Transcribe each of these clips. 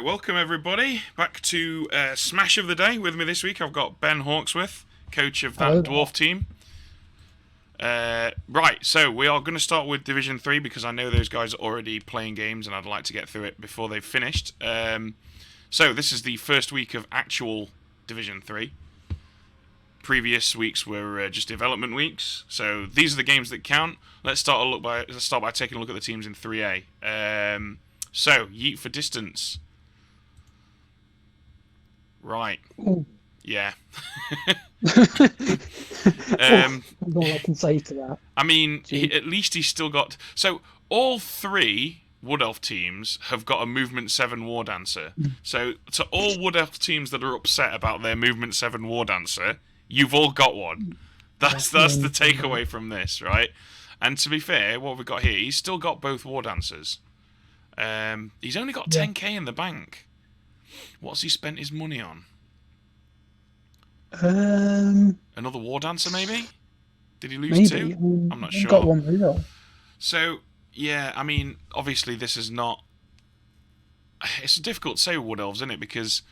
Welcome everybody back to Smash of the Day. With me this week I've got Ben Hawksworth, coach of that Dwarf team. Right, so we are going to start with Division 3 because I know those guys are already playing games and I'd like to get through it before they've finished. So this is the first week of actual Division 3. Previous weeks were just development weeks, so these are the games that count. Let's start by taking a look at the teams in 3A. So, Yeet for Distance. Right. Ooh. Yeah. That's all I can say to that. I mean, at least he's still got... So, all three Wood Elf teams have got a Movement 7 War Dancer. So, to all Wood Elf teams that are upset about their Movement 7 War Dancer, you've all got one. That's the takeaway from this, right? And to be fair, what we've got here, he's still got both War Dancers. He's only got 10k in the bank. What's he spent his money on? Another War Dancer, maybe? Did he lose two? I'm not sure. Got one real. So, yeah, I mean, obviously this is not... It's difficult to say with Wood Elves, isn't it? Because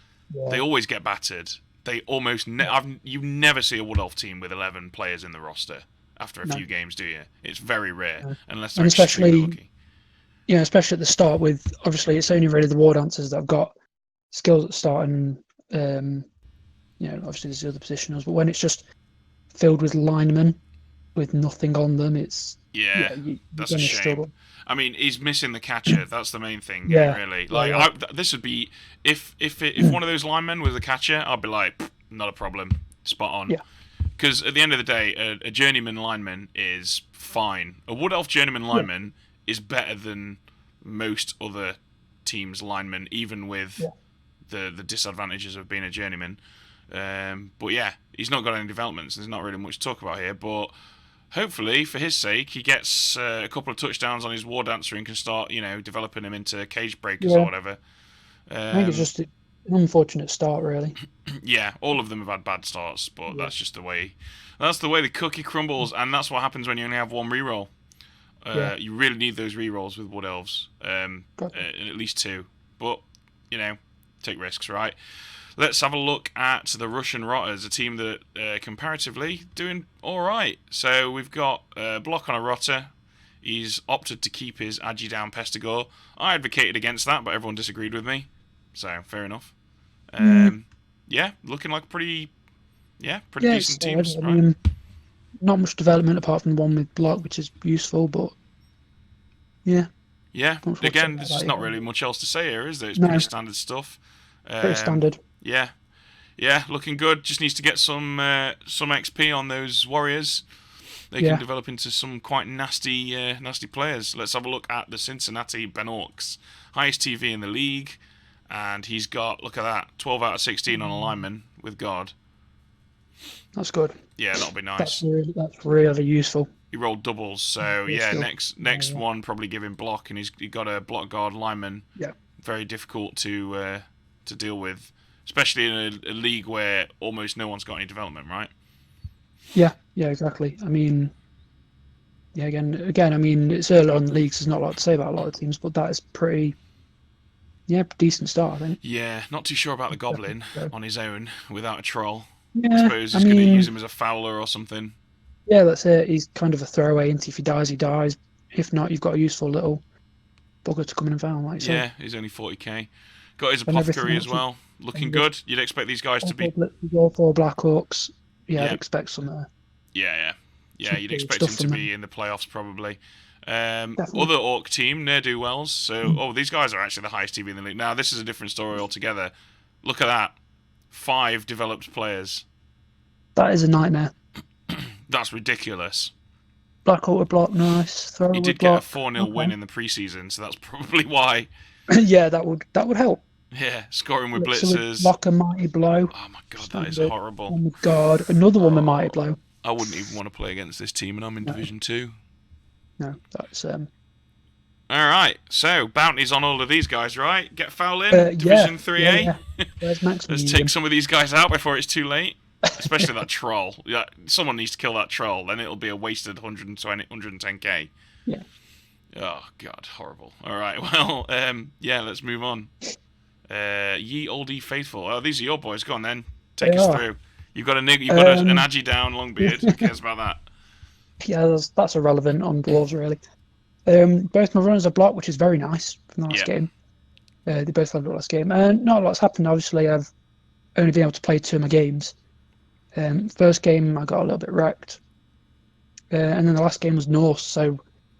they always get battered. They almost... You never see a Wood Elf team with 11 players in the roster after a few games, do you? It's very rare, unless they're extremely lucky. Yeah, especially at the start with... Obviously, it's only really the War Dancers that have got skills at the start and, obviously there's the other positionals, but when it's just filled with linemen with nothing on them, it's... that's a shame. Struggle. I mean, he's missing the catcher. That's the main thing, really. This would be... If one of those linemen was a catcher, I'd be like, not a problem. Spot on. Yeah. Because at the end of the day, a journeyman lineman is fine. A Wood Elf journeyman lineman is better than most other teams' linemen, even with the disadvantages of being a journeyman. But yeah, he's not got any developments. There's not really much to talk about here. But hopefully, for his sake, he gets a couple of touchdowns on his War Dancer and can start, developing him into cage breakers or whatever. I think it's just an unfortunate start, really. Yeah, all of them have had bad starts, but that's just the way. That's the way the cookie crumbles, and that's what happens when you only have one reroll. You really need those rerolls with Wood Elves, at least two. But take risks, right? Let's have a look at the Russian Rotters, a team that comparatively doing all right. So we've got Block on a Rotter. He's opted to keep his Agi down Pestigore. I advocated against that, but everyone disagreed with me. So fair enough. Looking like pretty decent teams. I mean, not much development apart from the one with Block, which is useful, but yeah. Yeah, again, there's not really much else to say here, is there? It's pretty standard stuff. Pretty standard. Yeah, looking good. Just needs to get some XP on those warriors. They can develop into some quite nasty players. Let's have a look at the Cincinnati Benorks. Highest TV in the league, and he's got, look at that, 12 out of 16 on a lineman with guard. That's good. Yeah, that'll be nice. That's really useful. He rolled doubles, so next one probably give him block, and he got a block guard lineman. Yeah. Very difficult to deal with, especially in a league where almost no one's got any development, right? Yeah, exactly. I mean, again, I mean, it's early on in the leagues. There's not a lot to say about a lot of teams, but that is pretty decent start, I think. Yeah, not too sure about the Goblin on his own without a troll. Yeah, I suppose he's going to use him as a fowler or something. Yeah, that's it. He's kind of a throwaway into if he dies, he dies. If not, you've got a useful little bugger to come in and foul, like so. Yeah, he's only 40k. Got his apothecary as well. Looking good. You'd expect these guys to be... All four Blackhawks. Yeah, I'd expect some there. Yeah, you'd expect him to be in the playoffs probably. Other Orc team, ne'er-do-wells. So, these guys are actually the highest TV in the league. Now, this is a different story altogether. Look at that. 5 developed players. That is a nightmare. That's ridiculous. Black Water block, nice. Thrower He did block. get a 4-0 win in the preseason, so that's probably why. Yeah, that would help. Yeah, scoring with So blitzers. block a mighty blow. Oh my god, Standard. that is horrible. Oh my god, another one with mighty blow. I wouldn't even want to play against this team, and I'm in Division 2. No, that's Alright, so bounties on all of these guys, right? Get foul in, Division 3A. Yeah. Where's Max? Let's take some of these guys out before it's too late. Especially that troll. Yeah, someone needs to kill that troll, then it'll be a wasted 110k. Yeah. Oh god, horrible. Alright, well, yeah, let's move on. Ye Oldie Faithful. Oh, these are your boys. Go on then. Take us through. You've got an Agi down, long beard. Who cares about that? Yeah, that's irrelevant on Dwarves, really. Both my runners are blocked, which is very nice from the last game. They both leveled last game. Not a lot's happened, obviously. I've only been able to play 2 of my games. First game, I got a little bit wrecked. And then the last game was Norse, so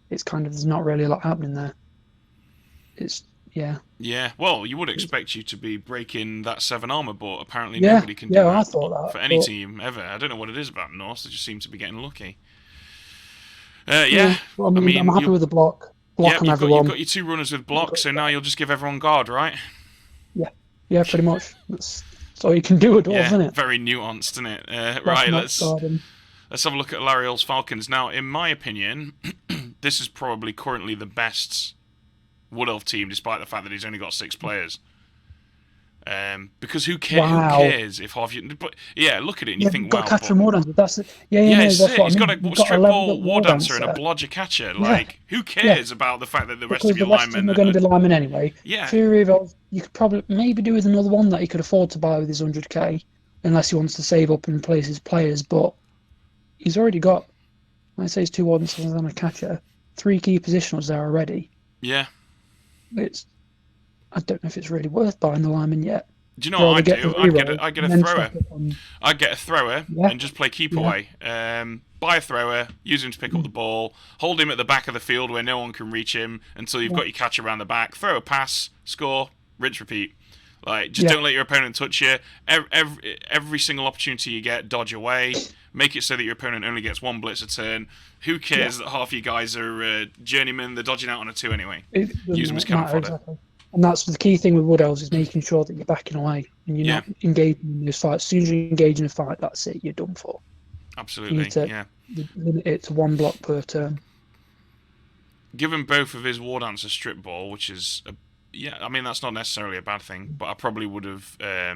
it's kind of, there's not really a lot happening there. Yeah, well, you would expect you to be breaking that 7 armor, but apparently nobody can do that. I thought that. For any team, ever. I don't know what it is about Norse, they just seem to be getting lucky. Well, I mean, I'm happy with the block on everyone. You've got your 2 runners with block, so now you'll just give everyone guard, right? Yeah, pretty much. That's all you can do at Dwarves, isn't it? Very nuanced, isn't it? Right, let's have a look at Lariel's Falcons. Now, in my opinion, this is probably currently the best Wood Elf team, despite the fact that he's only got 6 players. Because who cares if half you? But yeah, look at it and you think, wow. Got Catcher and War Dancer. That's it. He's got a strip ball War Dancer and a blodger catcher. Like, who cares about the fact that the rest of your linemen are going to be linemen anyway? Yeah. Fury Revolve, you could probably maybe do with another one that he could afford to buy with his 100k, unless he wants to save up and replace his players. But he's already got, I say, he's 2 War Dancers and a catcher, 3 key positionals there already. Yeah. I don't know if it's really worth buying the lineman yet. Do you know what I do? I get a thrower. I get a thrower and just play keep away. Buy a thrower, use him to pick up the ball, hold him at the back of the field where no one can reach him until you've got your catcher around the back. Throw a pass, score, rinse, repeat. Like, just don't let your opponent touch you. Every single opportunity you get, dodge away. Make it so that your opponent only gets 1 blitz a turn. Who cares that half you guys are journeymen? They're dodging out on a 2 anyway. Use them as cannon fodder. Exactly. And that's the key thing with Wood Elves, is making sure that you're backing away and you're not engaging in those fights. As soon as you engage in a fight, that's it. You're done for. Absolutely. You need to limit it to 1 block per turn. Given both of his War Dancer strip ball, which is I mean, that's not necessarily a bad thing, but I probably would have I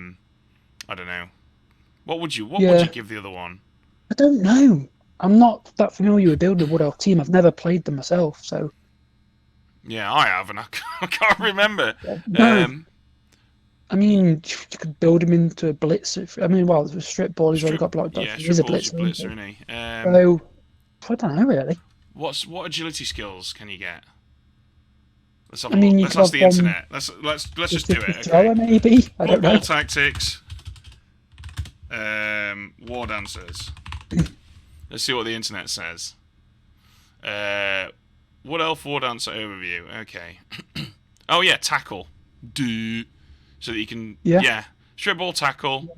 don't know. What would you give the other one? I don't know. I'm not that familiar with building a Wood Elf team. I've never played them myself, so. Yeah, I have, and I can't remember. No. I mean, you could build him into a blitzer. I mean, well, there's a strip ball. He's already got blocked. Yeah, strip ball's your blitzer, isn't he? So, I don't know, really. What agility skills can you get? Let's have let's ask the internet. Let's just do it. Okay. Maybe. I don't know. Ball tactics. War Dancers. Let's see what the internet says. Wood Elf War Dancer overview. Okay. Oh yeah, tackle. So that you can strip ball, tackle.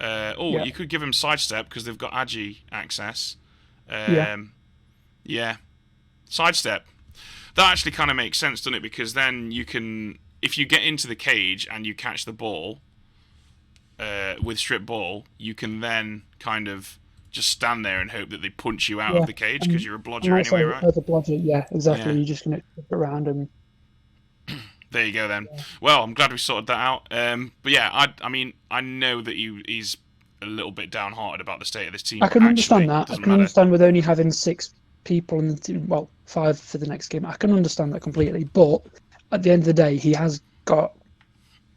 You could give him sidestep because they've got Agi access. Sidestep. That actually kind of makes sense, doesn't it? Because then you can, if you get into the cage and you catch the ball with strip ball, you can then kind of just stand there and hope that they punch you out of the cage because you're a blodger anyway, right? As a blodger, yeah, exactly. Yeah. You're just going to flip around and. There you go then. Yeah. Well, I'm glad we sorted that out. But yeah, I mean, I know that he's a little bit downhearted about the state of this team. I can understand that. I can understand with only having 6 people in the team, well, 5 for the next game. I can understand that completely. But at the end of the day, he has got,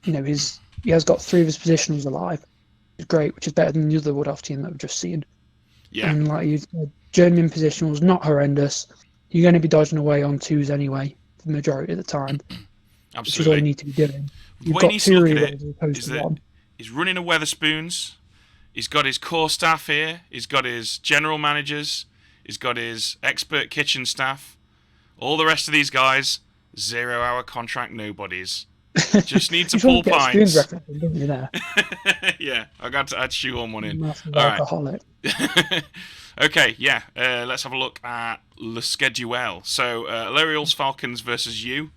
he has got 3 of his positionals alive. Which is great, which is better than the other Wood Elf team that we've just seen. Yeah. And journeyman positionals, not horrendous. You're going to be dodging away on 2s anyway, for the majority of the time. Absolutely. Which is all you need to be doing. The way he needs to look at it is that he's running a Weatherspoons. He's got his core staff here. He's got his general managers. He's got his expert kitchen staff. All the rest of these guys, 0-hour contract nobodies. Just need to You want pull to get a Spoons pints. reference, didn't you, there? Yeah, I got to add shoehorn one in. Massive All right. alcoholic. Okay, yeah. Let's have a look at Le Schedule. So, Lerial's Falcons versus you.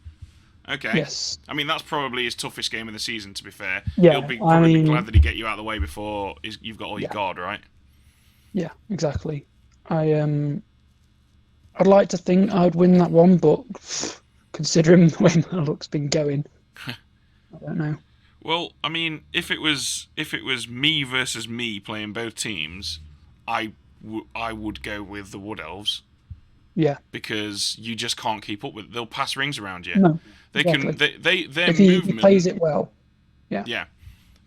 Okay. Yes. I mean, that's probably his toughest game of the season, to be fair. Yeah, He'll probably be glad that he get you out of the way before you've got all your guard, right? Yeah, exactly. I'd like to think I'd win that one, but considering the way my luck's been going, I don't know. Well, I mean, if it was me versus me playing both teams, I would go with the Wood Elves. Yeah. Because you just can't keep up with. They'll pass rings around you. No. They exactly. can. Their if movement. he plays it well. Yeah. Yeah.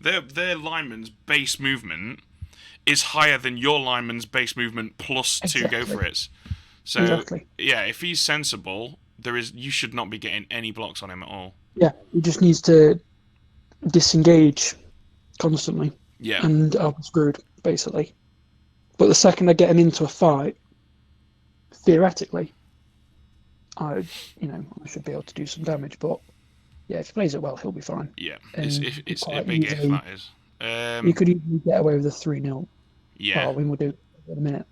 Their lineman's base movement is higher than your lineman's base movement plus two go for it. So yeah, if he's sensible, you should not be getting any blocks on him at all. Yeah, he just needs to disengage constantly. Yeah. And I'll be screwed, basically. But the second I get him into a fight, theoretically, I should be able to do some damage. But yeah, if he plays it well, he'll be fine. Yeah, it's a big if, that is. You could easily get away with a 3-0. Yeah. Well, we'll do it in a minute.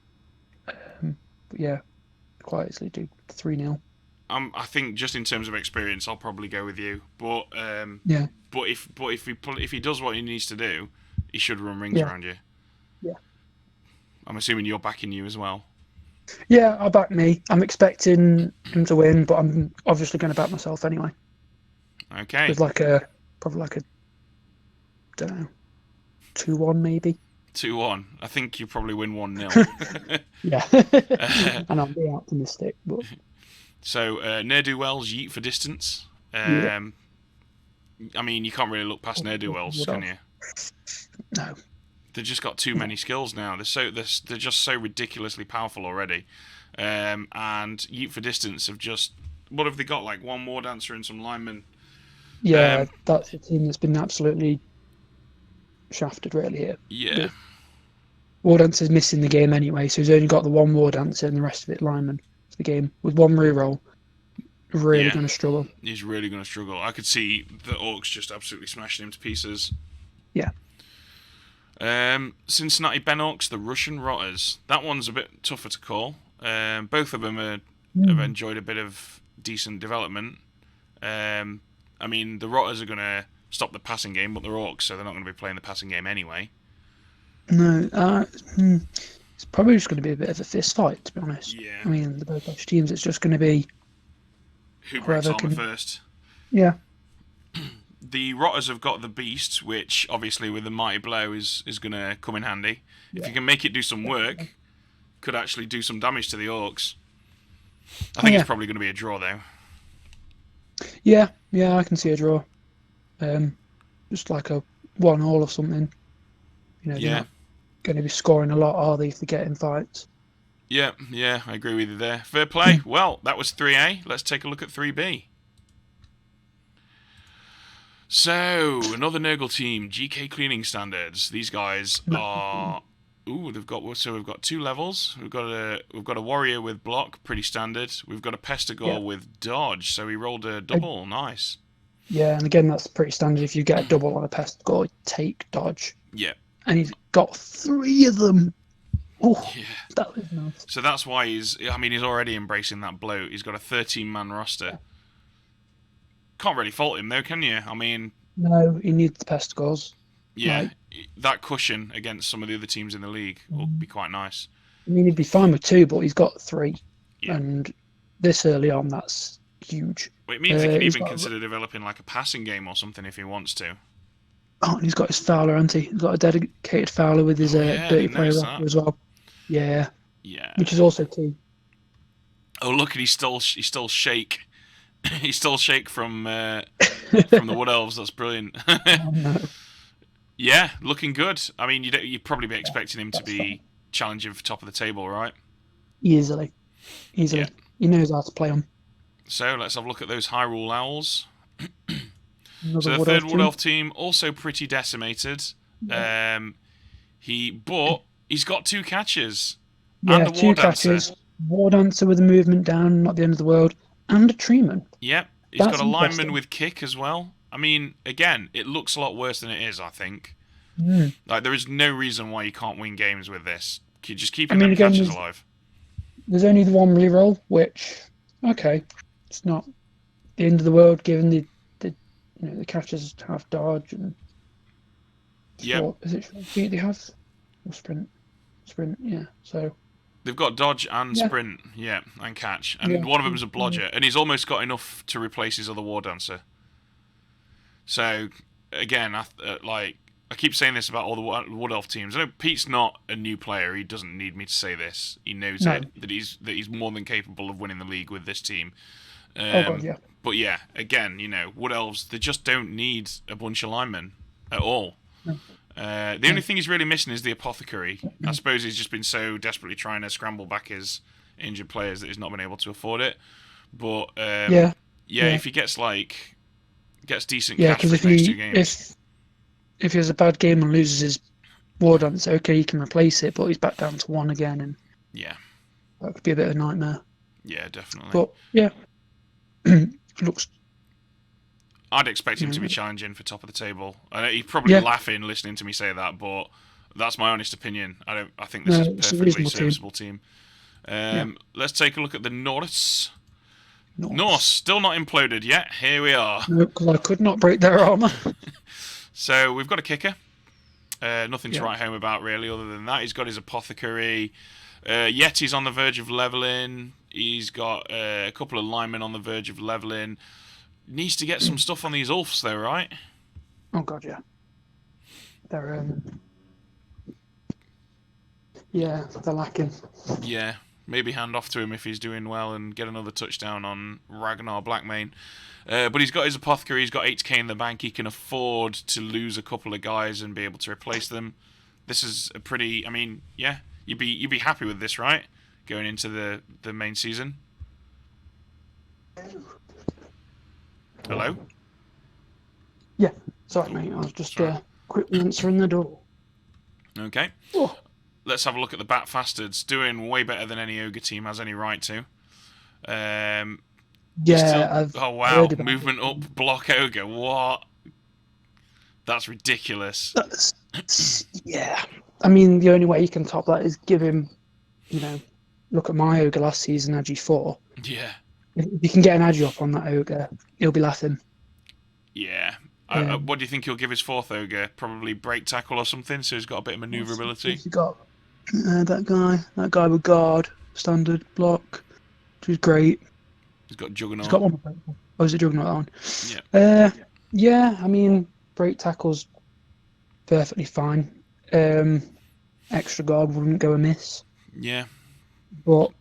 But yeah, quite easily do 3-0. I think just in terms of experience, I'll probably go with you. But yeah. But if he does what he needs to do, he should run rings around you. Yeah. I'm assuming you're backing you as well. Yeah, I'll back me. I'm expecting him to win, but I'm obviously going to back myself anyway. Okay. With probably like a, don't know, 2-1 maybe. 2-1. I think you probably win 1-0. Yeah. And I'm being optimistic, but. So, ne'er-do-wells, yeet for distance. I mean, you can't really look past ne'er-do-wells, can you? No. They've just got too many skills now. They're just so ridiculously powerful already. And yeet for distance have just... What have they got? Like one war dancer and some linemen? Yeah, that's a team that's been absolutely shafted really here. Yeah. War dancer's missing the game anyway, so he's only got the one war dancer and the rest of it lineman for the game. With one reroll, really going to struggle. He's really going to struggle. I could see the Orcs just absolutely smashing him to pieces. Yeah. Cincinnati Benelux, the Russian Rotters. That one's a bit tougher to call. Both of them have enjoyed a bit of decent development. I mean, the Rotters are going to stop the passing game, but they're Orcs, so they're not going to be playing the passing game anyway. No, it's probably just going to be a bit of a fist fight, to be honest. Yeah. I mean, the both Dutch teams, it's just going to be... Who breaks armor first? Yeah. The Rotters have got the Beast, which obviously with the Mighty Blow is going to come in handy. If you can make it do some work, could actually do some damage to the Orcs. I think it's probably going to be a draw, though. Yeah, I can see a draw. Just like a 1-1 or something. They're not going to be scoring a lot, are they, if they get in fights? Yeah, I agree with you there. Fair play. Well, that was 3A. Let's take a look at 3B. So, another Nurgle team, GK Cleaning Standards. These guys are... we've got 2 levels. We've got a warrior with block, pretty standard. We've got a Pestigore with dodge, so he rolled a double. Nice. Yeah, and again, that's pretty standard. If you get a double on a Pestigore, take dodge. Yeah. And he's got 3 of them. Oh, yeah. That was nice. So that's why he's already embracing that bloat. He's got a 13-man roster. Yeah. Can't really fault him, though, can you? I mean... No, he needs the Pestigores. Yeah, that cushion against some of the other teams in the league will be quite nice. I mean, he'd be fine with 2, but he's got 3. Yeah. And this early on, that's huge. Well, it means he can even consider developing like a passing game or something if he wants to. Oh, and he's got his Fowler, hasn't he? He's got a dedicated Fowler with his dirty player as well. Yeah. Yeah. Which is also key. Oh, look, he stole Shake. He stole Shake from the Wood Elves. That's brilliant. Oh, no. Yeah, looking good. I mean, you'd probably be expecting him to be challenging for top of the table, right? Easily. Yeah. He knows how to play them. So let's have a look at those Hyrule Owls. So the third Wood Elf team, also pretty decimated. Yeah. He's got 2 catches. Yeah, and a 2 catches. War Dancer with a movement down, not the end of the world, and a Treeman. Yep. He's got a lineman with kick as well. I mean, again, it looks a lot worse than it is, I think. Mm. Like, there is no reason why you can't win games with this. Just keeping I mean, them again, catches alive. there's only the one reroll, which, okay, it's not the end of the world given the the catches have dodge and short. Is it short feet they have? Or sprint? Sprint, yeah. So they've got dodge and sprint, and catch, and one of them's a blodger, and he's almost got enough to replace his other war dancer. So again, I keep saying this about all the Wood Elf teams. I know Pete's not a new player; he doesn't need me to say this. He knows it, that he's more than capable of winning the league with this team. But yeah, again, Wood Elves, they just don't need a bunch of linemen at all. No. The only thing he's really missing is the apothecary. I suppose he's just been so desperately trying to scramble back his injured players that he's not been able to afford it. But if he gets decent cash for his next 2 games. If he has a bad game and loses his war dance, okay, he can replace it, but he's back down to 1 again, and that could be a bit of a nightmare. Yeah, definitely. But looks. I'd expect him to be challenging for top of the table. I know he's probably laughing listening to me say that, but that's my honest opinion. I think this is a perfectly serviceable team. Let's take a look at the Norse. Norse still not imploded yet. Here we are. No, because I could not break their armor. So we've got a kicker. Nothing to write home about really, other than that. He's got his apothecary. Yeti's on the verge of leveling. He's got a couple of linemen on the verge of leveling. Needs to get some stuff on these Ulfs though, right? Oh god, yeah. They're they're lacking. Yeah, maybe hand off to him if he's doing well and get another touchdown on Ragnar Blackmane. But he's got his apothecary, he's got 8k in the bank, he can afford to lose a couple of guys and be able to replace them. This is a pretty, I mean, yeah, you'd be happy with this, right? Going into the main season. Hello? Yeah, sorry mate, I was just quickly answering the door. Okay. Oh. Let's have a look at the Bat Fastards. Doing way better than any Ogre team has any right to. Oh wow, movement up, block Ogre. What? That's ridiculous. Yeah. I mean, the only way you can top that is give him, look at my Ogre last season, Agi 4. Yeah. If you can get an Agi up on that Ogre, he'll be laughing. Yeah. What do you think he'll give his 4th Ogre? Probably break tackle or something, so he's got a bit of manoeuvrability. He's got that guy with guard, standard, block, which is great. He's got Juggernaut. He's got one. Oh, is it Juggernaut that one? Yeah. Yeah, I mean, break tackle's perfectly fine. Extra guard wouldn't go amiss. Yeah. But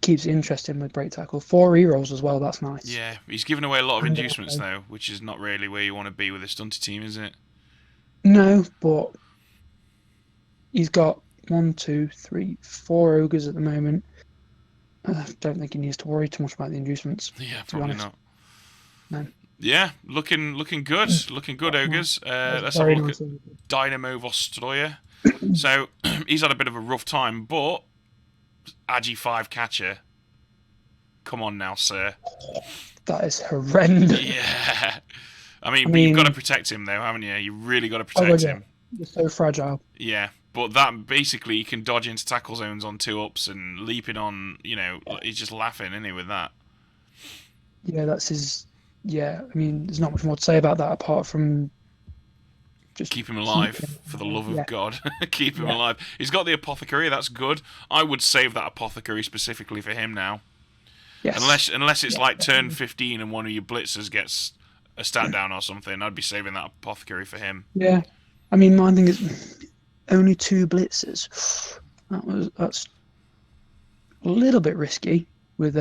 keeps it interesting with break tackle. 4 rerolls as well, that's nice. Yeah, he's given away a lot of inducements though, which is not really where you want to be with a stunted team, is it? No, but he's got 1, 2, 3, 4 ogres at the moment. I don't think he needs to worry too much about the inducements. Yeah, probably not. No. Yeah, looking good. Looking good, ogres. Let's have a look at Dynamo Vostroya. So he's had a bit of a rough time, but Agi 5 catcher. Come on now, sir. That is horrendous. Yeah. I mean, you've got to protect him, though, haven't you? You really got to protect him. You're so fragile. Yeah, but that basically you can dodge into tackle zones on 2-ups and leaping on. He's just laughing, isn't he, with that? Yeah, that's his. Yeah, I mean, there's not much more to say about that apart from just keep him alive, for the love of God. Keep him alive. He's got the apothecary, that's good. I would save that apothecary specifically for him now. Yes. Unless it's like turn 15 and one of your blitzers gets a stat down or something, I'd be saving that apothecary for him. Yeah. I mean, my thing is only 2 blitzers. That's a little bit risky with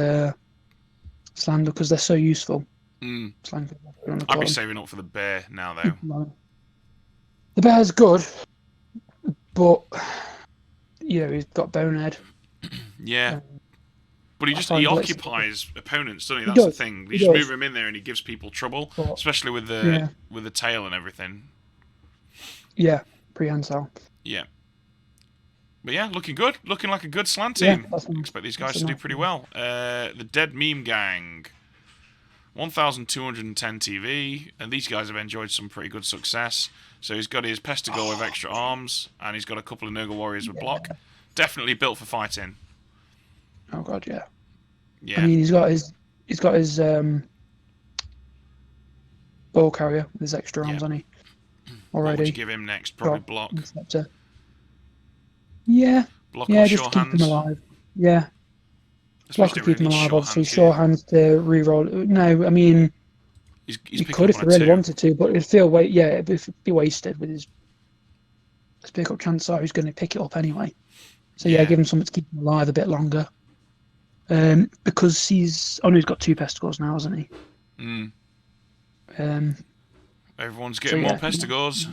Slander because they're so useful. I'd be saving up for the bear now, though. The bear's good, but he's got Bonehead. Yeah, but he occupies opponents, doesn't he? That's the thing. You just move him in there, and he gives people trouble, especially with the tail and everything. Yeah, prehensile. Yeah. But yeah, looking good. Looking like a good slant team. Yeah, expect these guys to do pretty well. The Dead Meme Gang. 1,210 TV, and these guys have enjoyed some pretty good success. So he's got his Pestigore with extra arms, and he's got a couple of Nurgle Warriors with block. Definitely built for fighting. Oh god, yeah. Yeah. I mean, he's got his ball carrier with his extra arms, on he? Already. What would you give him next? Probably block. Yeah. Block yeah, or just sure keep hands. him alive. Yeah. Block to keep him alive, obviously. Sure hands to re-roll. No, I mean, he could if he really wanted to, but it'd feel it'd be wasted with his pick up. Chances are he's going to pick it up anyway. So yeah, give him something to keep him alive a bit longer. Because he's got 2 Pestigores now, hasn't he? Everyone's getting more Pestigores.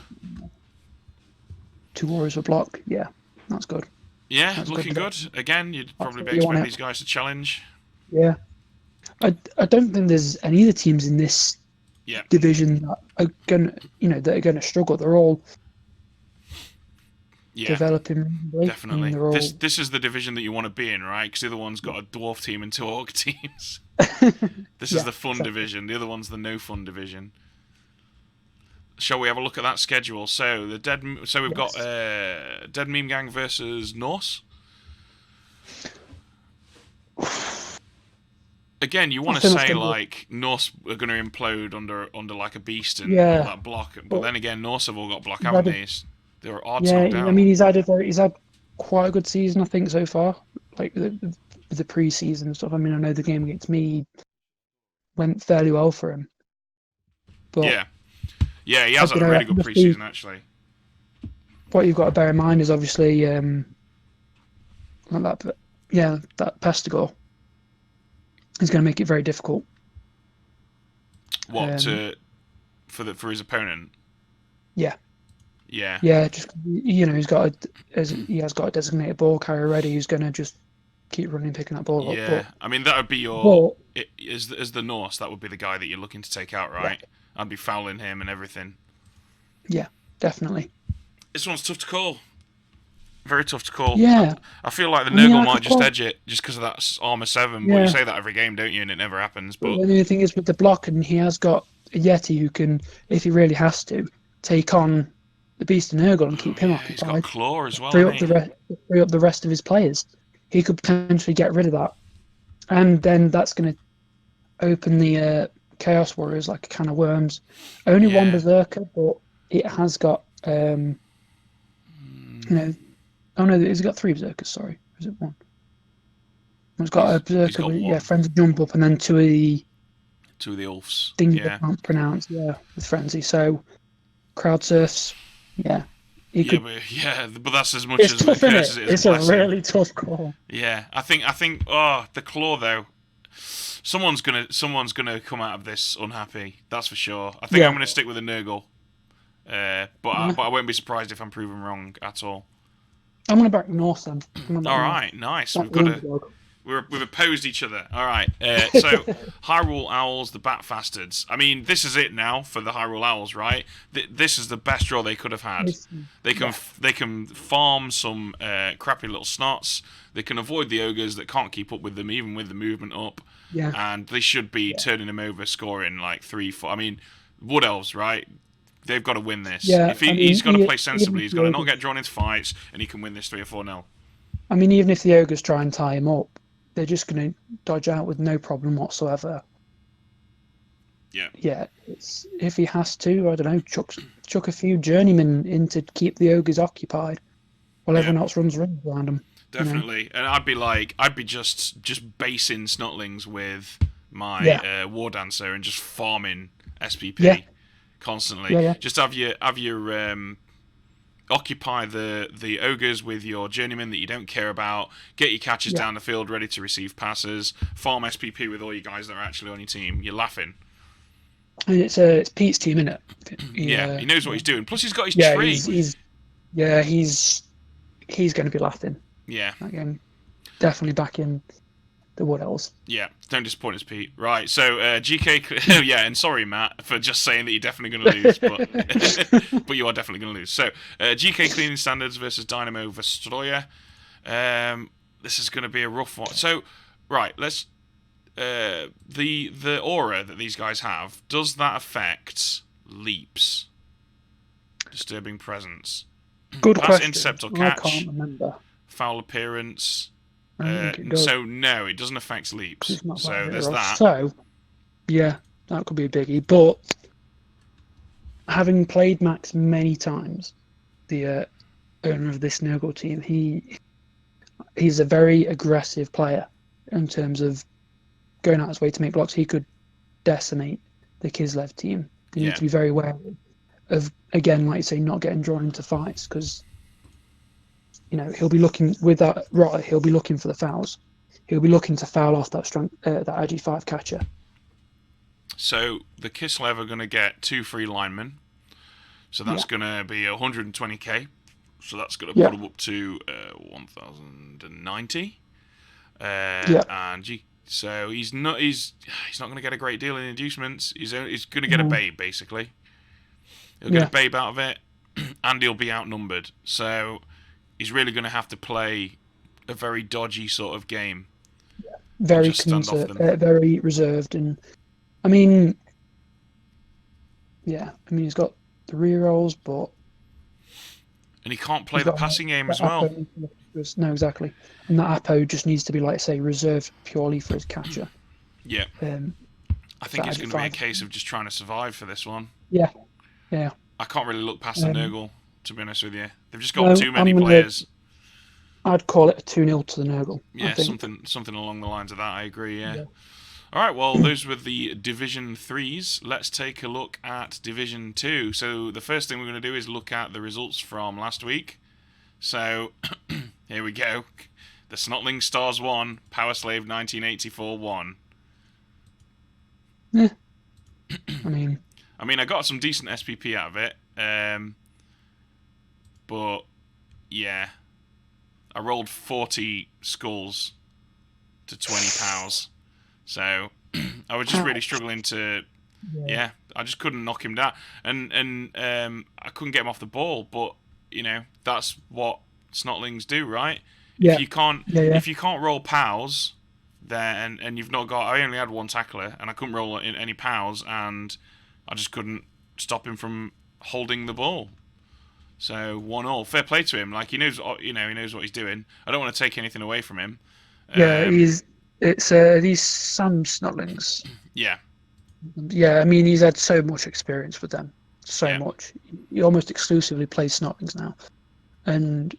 2 Warriors with block. Yeah, that's good. Yeah, that's looking good. Again, you'd probably be expecting these guys to challenge. Yeah. I don't think there's any of the teams in this division that are gonna struggle. They're all developing. Definitely. This is the division that you want to be in, right? Because the other one's got a dwarf team and 2 orc teams. This is the fun division. The other one's the no fun division. Shall we have a look at that schedule? So we've got Dead Meme Gang versus Norse. Again, you want to say like Norse are going to implode under like a beast and all that block, but then again, Norse have all got block, haven't they? They're odds knocked down. I mean, he's had quite a good season, I think, so far. Like the pre-season stuff. I mean, I know the game against me went fairly well for him. But yeah, he has had a really good pre-season actually. What you've got to bear in mind is obviously that Pestigore is going to make it very difficult. What for his opponent? Yeah. Yeah. Yeah, just he has got a designated ball carrier ready who's going to just keep running, picking that ball up. Yeah, I mean that would be your as the Norse. That would be the guy that you're looking to take out, right? Yeah. I'd be fouling him and everything. Yeah, definitely. This one's tough to call. Very tough to call. Yeah. I feel like the Nurgle might just edge it just because of that armor 7. But you say that every game, don't you? And it never happens. But the thing is with the block, and he has got a Yeti who can, if he really has to, take on the Beast and Nurgle and keep him occupied. He's got Claw as well. Free up the rest of his players. He could potentially get rid of that, and then that's going to open the Chaos Warriors like a can of worms. Only one Berserker, but it has got Oh no, it's got 3 Berserkers. Sorry, or is it 1? It's got a Berserker with Frenzy Jump Up, and then 2 of the Ulfs. Things I can't pronounce. Yeah, with Frenzy. So Crowd Surfs. Yeah. But that's as much as tough, it is. It's a really tough call. Yeah, I think. The Claw though. Someone's gonna come out of this unhappy. That's for sure. I think I'm gonna stick with the Nurgle. But I won't be surprised if I'm proven wrong at all. I'm gonna back North then. All right, nice. We've opposed each other. All right. So Hyrule Owls, the Bat Bastards. I mean, this is it now for the Hyrule Owls, right? This is the best draw they could have had. They can farm some crappy little snots. They can avoid the ogres that can't keep up with them, even with the movement up. Yeah. And they should be turning them over, scoring like 3-4. I mean, Wood Elves, right? They've got to win this. Yeah, He's got to play sensibly. He's got to not get drawn into fights, and he can win this 3 or 4-0. I mean, even if the ogres try and tie him up, they're just going to dodge out with no problem whatsoever. Yeah. Yeah. If he has to, I don't know, chuck a few journeymen in to keep the ogres occupied, while everyone else runs rings around them. Definitely, and I'd be just basing Snotlings with my War Dancer and just farming SPP constantly. Just have your occupy the ogres with your journeymen that you don't care about. Get your catchers down the field ready to receive passes. Farm SPP with all you guys that are actually on your team. You're laughing. And it's Pete's team, isn't it? He knows what he's doing. Plus, he's got his tree. He's going to be laughing. Yeah. Again, definitely back in the Wood Elves. Yeah, don't disappoint us, Pete. Right, so GK... and sorry, Matt, for just saying that you're definitely going to lose, but but you are definitely going to lose. So, GK Cleaning Standards versus Dynamo Vestroya. This is going to be a rough one. So, right, let's... the aura that these guys have, does that affect leaps? Disturbing presence. Good Pass, question. intercept, or I catch. can't remember. Foul appearance. I don't think it does. So no, it doesn't affect leaps. So there's that. So yeah, that could be a biggie. But having played Max many times, the owner of this Nurgle team, he's a very aggressive player in terms of going out his way to make blocks. He could decimate the Kislev team. You need to be very wary of, again, like you say, not getting drawn into fights, because he'll be looking with that rotter. He'll be looking for the fouls. He'll be looking to foul off that that IG5 catcher. So the Kislev are going to get 2 free linemen. So that's going to be 120k. So that's going to put him up to 1,090. And so he's not going to get a great deal in inducements. He's going to get a babe, basically. He'll get a babe out of it, and he'll be outnumbered. So he's really going to have to play a very dodgy sort of game. Very very reserved, and he's got the rerolls, but and he can't play the passing game as well. No, exactly. And that Apo just needs to be, like, say, reserved purely for his catcher. Yeah. I think it's going to be a case of just trying to survive for this one. Yeah. I can't really look past the Nurgle, to be honest with you. They've just got too many players. I'd call it a 2-0 to the Nurgle. Yeah, something along the lines of that, I agree, yeah. All right, well, those were the Division 3s. Let's take a look at Division 2. So the first thing we're going to do is look at the results from last week. So, here we go. The Snotling Stars 1, Power Slave 1984 1. Yeah. I got some decent SPP out of it. But, yeah. I rolled 40 skulls to 20 pows. So, I was just really struggling to... Yeah, I just couldn't knock him down. And I couldn't get him off the ball, but... that's what Snotlings do, right? Yeah. If you can't roll pows, then and you've not got, I only had 1 tackler and I couldn't roll in any pows, and I just couldn't stop him from holding the ball. So 1-1. Fair play to him. Like, he knows, he knows what he's doing. I don't want to take anything away from him. Yeah, it's these Sam Snotlings. Yeah. Yeah, he's had so much experience with them. So much. He almost exclusively plays Snotlings now. And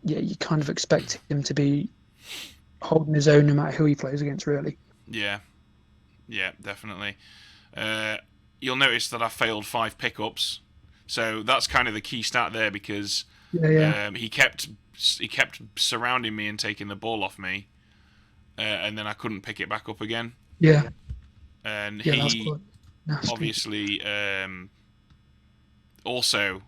you kind of expect him to be holding his own no matter who he plays against, really. Yeah, definitely. You'll notice that I failed 5 pickups, so that's kind of the key stat there, because he kept surrounding me and taking the ball off me, and then I couldn't pick it back up again. Yeah. And he obviously also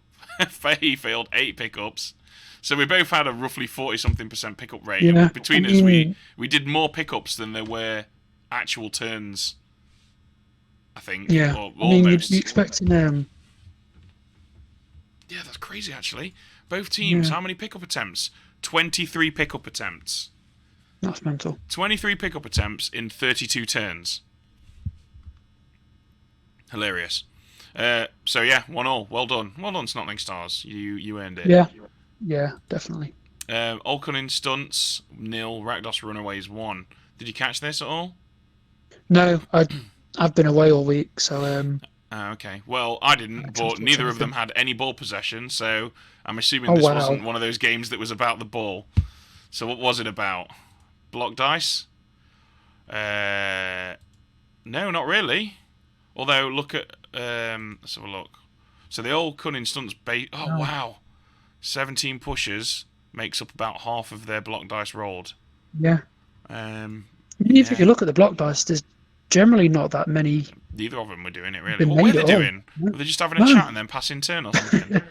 he failed 8 pickups. So we both had a roughly 40-something% pickup rate. Yeah. And between us, we did more pickups than there were actual turns, I think. Yeah. Or almost. You'd be expecting... Yeah, that's crazy, actually. Both teams, how many pickup attempts? 23 pickup attempts. That's mental. 23 pickup attempts in 32 turns. Hilarious. So yeah, 1-1. Well done, Snotling Stars. You earned it. Yeah, definitely. Olcunnin Stunts 0, Rakdos Runaways 1. Did you catch this at all? No, I've been away all week, so. Okay. Well, I didn't, but neither of them had any ball possession, so I'm assuming this wasn't one of those games that was about the ball. So what was it about? Block dice? No, not really. Although, look at... let's have a look. So the old Cunning Stunts... wow. 17 pushes makes up about half of their block dice rolled. Yeah. If you look at the block dice, there's generally not that many... Neither of them were doing it, really. What were they doing? Were they just having a chat and then passing turn or something?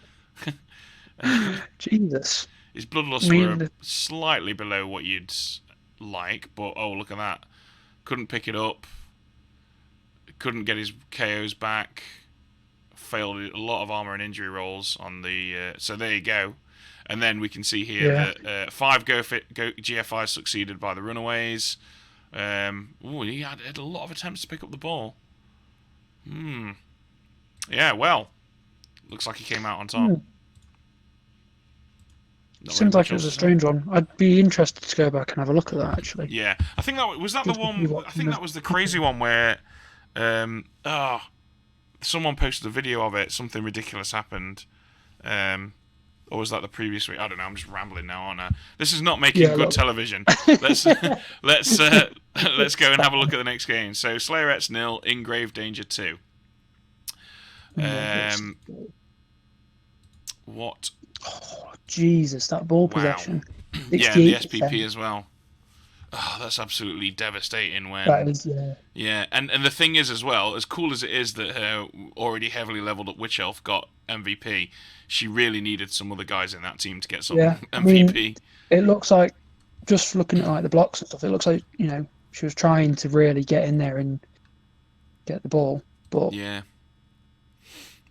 Jesus. His bloodlust were slightly below what you'd like, but look at that. Couldn't pick it up. Couldn't get his KOs back. Failed a lot of armor and injury rolls on the... so there you go. And then we can see here that 5 GFIs succeeded by the Runaways. He had a lot of attempts to pick up the ball. Yeah, well, looks like he came out on top. Seems like it was a strange one. I'd be interested to go back and have a look at that, actually. Yeah, I think that was the one. I think that was the crazy one where, someone posted a video of it. Something ridiculous happened. Or was that the previous week? I don't know. I'm just rambling now, aren't I? This is not making good television. Let's let's go and have a look at the next game. So Slayerettes 0, In Grave Danger 2. What? Oh, Jesus, that ball possession. Yeah, the SPP as well. Oh, that's absolutely devastating when... That is, yeah. And the thing is as well, as cool as it is that her already heavily leveled up Witch Elf got MVP, she really needed some other guys in that team to get some MVP. I mean, it looks like, just looking at like the blocks and stuff, it looks like, she was trying to really get in there and get the ball. But yeah.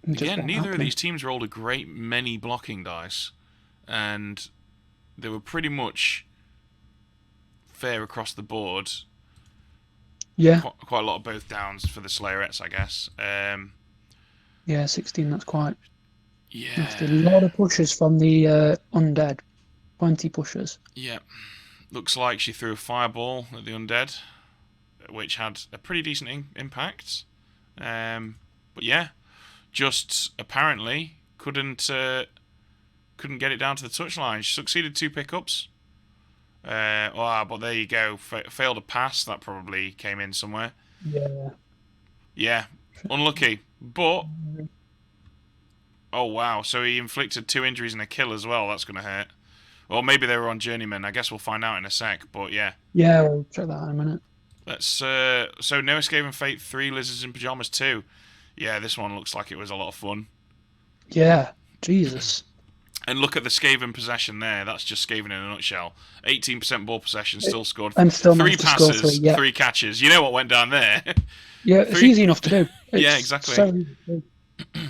Again, neither of these teams rolled a great many blocking dice, and they were pretty much fair across the board. Yeah. Quite a lot of both downs for the Slayerettes, I guess. Yeah, 16, that's quite... Yeah. That's a lot of pushes from the Undead. 20 pushes. Yeah. Looks like she threw a fireball at the Undead, which had a pretty decent impact. But yeah, just apparently couldn't get it down to the touchline. She succeeded 2 pickups. But there you go. Failed a pass. That probably came in somewhere. Yeah. Yeah. Unlucky. But... Oh, wow. So he inflicted 2 injuries and a kill as well. That's going to hurt. Or maybe they were on Journeyman. I guess we'll find out in a sec. But yeah. Yeah, we'll check that out in a minute. Let's... So No Escape and Fate 3, Lizards in Pyjamas 2. Yeah, this one looks like it was a lot of fun. Yeah. Jesus. And look at the Skaven possession there. That's just Skaven in a nutshell. 18% ball possession, still scored. And still 3 passes, 3, 3 catches. You know what went down there. Yeah, it's easy enough to do. Yeah, exactly. So easy to do.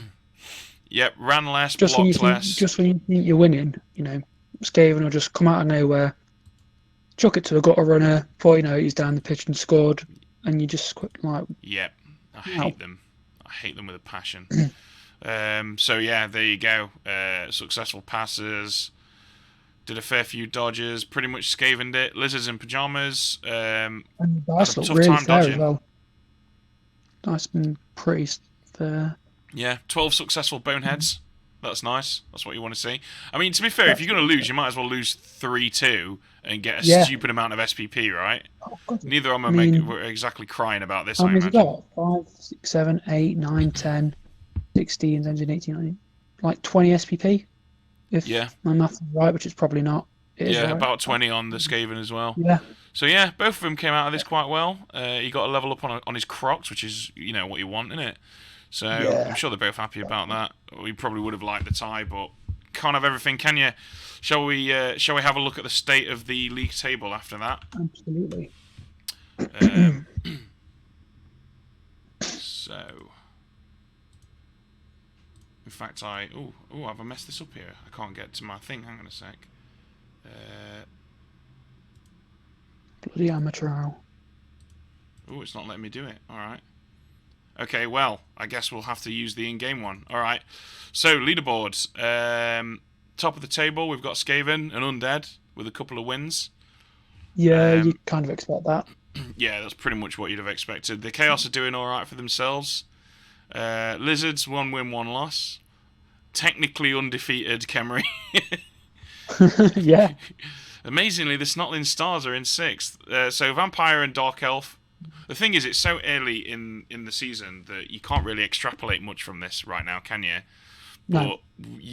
Yep, ran less, blocked less. Just when you think you're winning, Skaven will just come out of nowhere, chuck it to a gutter runner, before you know it, he's down the pitch and scored, and you just like... Yep, I hate them. I hate them with a passion. So yeah, there you go. Successful passes. Did a fair few dodges. Pretty much Skavened it. Lizards in Pyjamas. And the dice had a look tough really time fair dodging. as well. Nice and pretty fair. Yeah, 12 successful boneheads. That's nice. That's what you want to see. I mean, to be fair, if you're going to lose, you might as well lose 3-2 and get a stupid amount of SPP, right? Oh, God. Neither of them were exactly crying about this, I How many imagine. have you got? 5, 6, 7, 8, 9, 10, 16, 17, 18, 19. Like 20 SPP? If my math is right, which it's probably not. Yeah, about 20 on the Skaven as well. Yeah. So yeah, both of them came out of this quite well. He got a level up on his Crocs, which is, what you want, isn't it? So I'm sure they're both happy about that. We probably would have liked the tie, but can't have everything, can you? Shall we have a look at the state of the league table after that? Absolutely. So, in fact, have I messed this up here? I can't get to my thing. Hang on a sec. Bloody amateur hour. Oh, it's not letting me do it. All right. Okay, well, I guess we'll have to use the in-game one. All right. So, leaderboards. Top of the table, we've got Skaven and Undead with a couple of wins. Yeah, you kind of expect that. Yeah, that's pretty much what you'd have expected. The Chaos are doing all right for themselves. Lizards, 1 win, 1 loss. Technically undefeated Khemri. Yeah. Amazingly, the Snotling Stars are in 6th. So Vampire and Dark Elf. The thing is, it's so early in the season that you can't really extrapolate much from this right now, can you? No.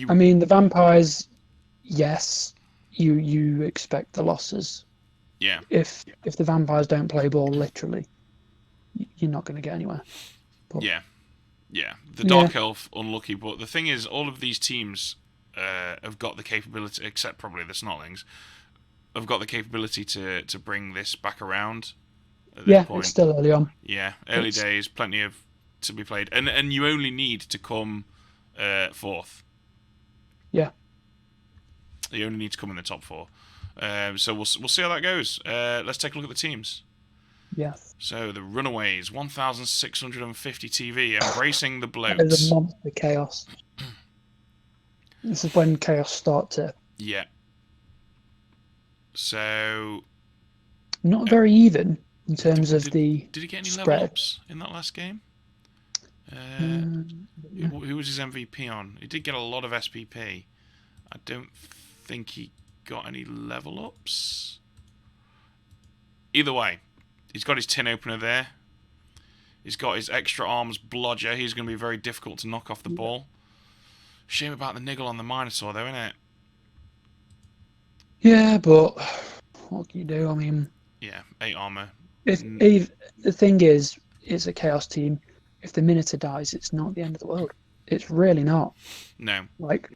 I mean, the Vampires, yes, you expect the losses. Yeah. If the Vampires don't play ball, literally, you're not going to get anywhere. But, yeah. The Dark Elf, unlucky, but the thing is, all of these teams have got the capability, except probably the Snotlings, have got the capability to bring this back around. It's still early on. Yeah, early days, plenty to be played, and you only need to come 4th. Yeah. You only need to come in the top 4. So we'll see how that goes. Let's take a look at the teams. Yes. So the Runaways, 1,650 TV, embracing the There's a bloats. monster chaos. This is when chaos starts to. Yeah. So. Not very even in terms of the Did he get any level spread. ups in that last game? Yeah. Who was his MVP on? He did get a lot of SPP. I don't think he got any level ups. Either way, he's got his tin opener there. He's got his extra arms blodger. He's going to be very difficult to knock off the ball. Shame about the niggle on the Minotaur, though, isn't it? Yeah, but what can you do? I mean, yeah, 8 armor. If the thing is, it's a chaos team. If the Minotaur dies, it's not the end of the world. It's really not. No. Like,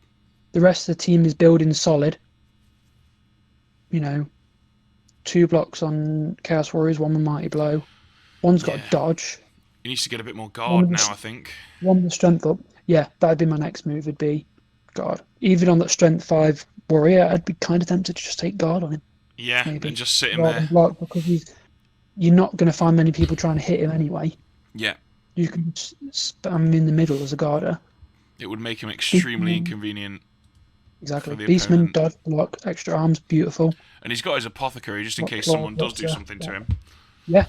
the rest of the team is building solid. You know, 2 blocks on Chaos Warriors, 1 with Mighty Blow. One's got a dodge. He needs to get a bit more guard now, I think. 1 with strength up. Yeah, that'd be my next move, would be guard. Even on that strength 5 warrior, I'd be kind of tempted to just take guard on him. Yeah, maybe. And just sit him there. Block, because you're not going to find many people trying to hit him anyway. Yeah. You can spam him in the middle as a guarder. It would make him extremely inconvenient. Exactly. Beastman, dodge, block, extra arms, beautiful. And he's got his apothecary just in case someone does do something to him. Yeah,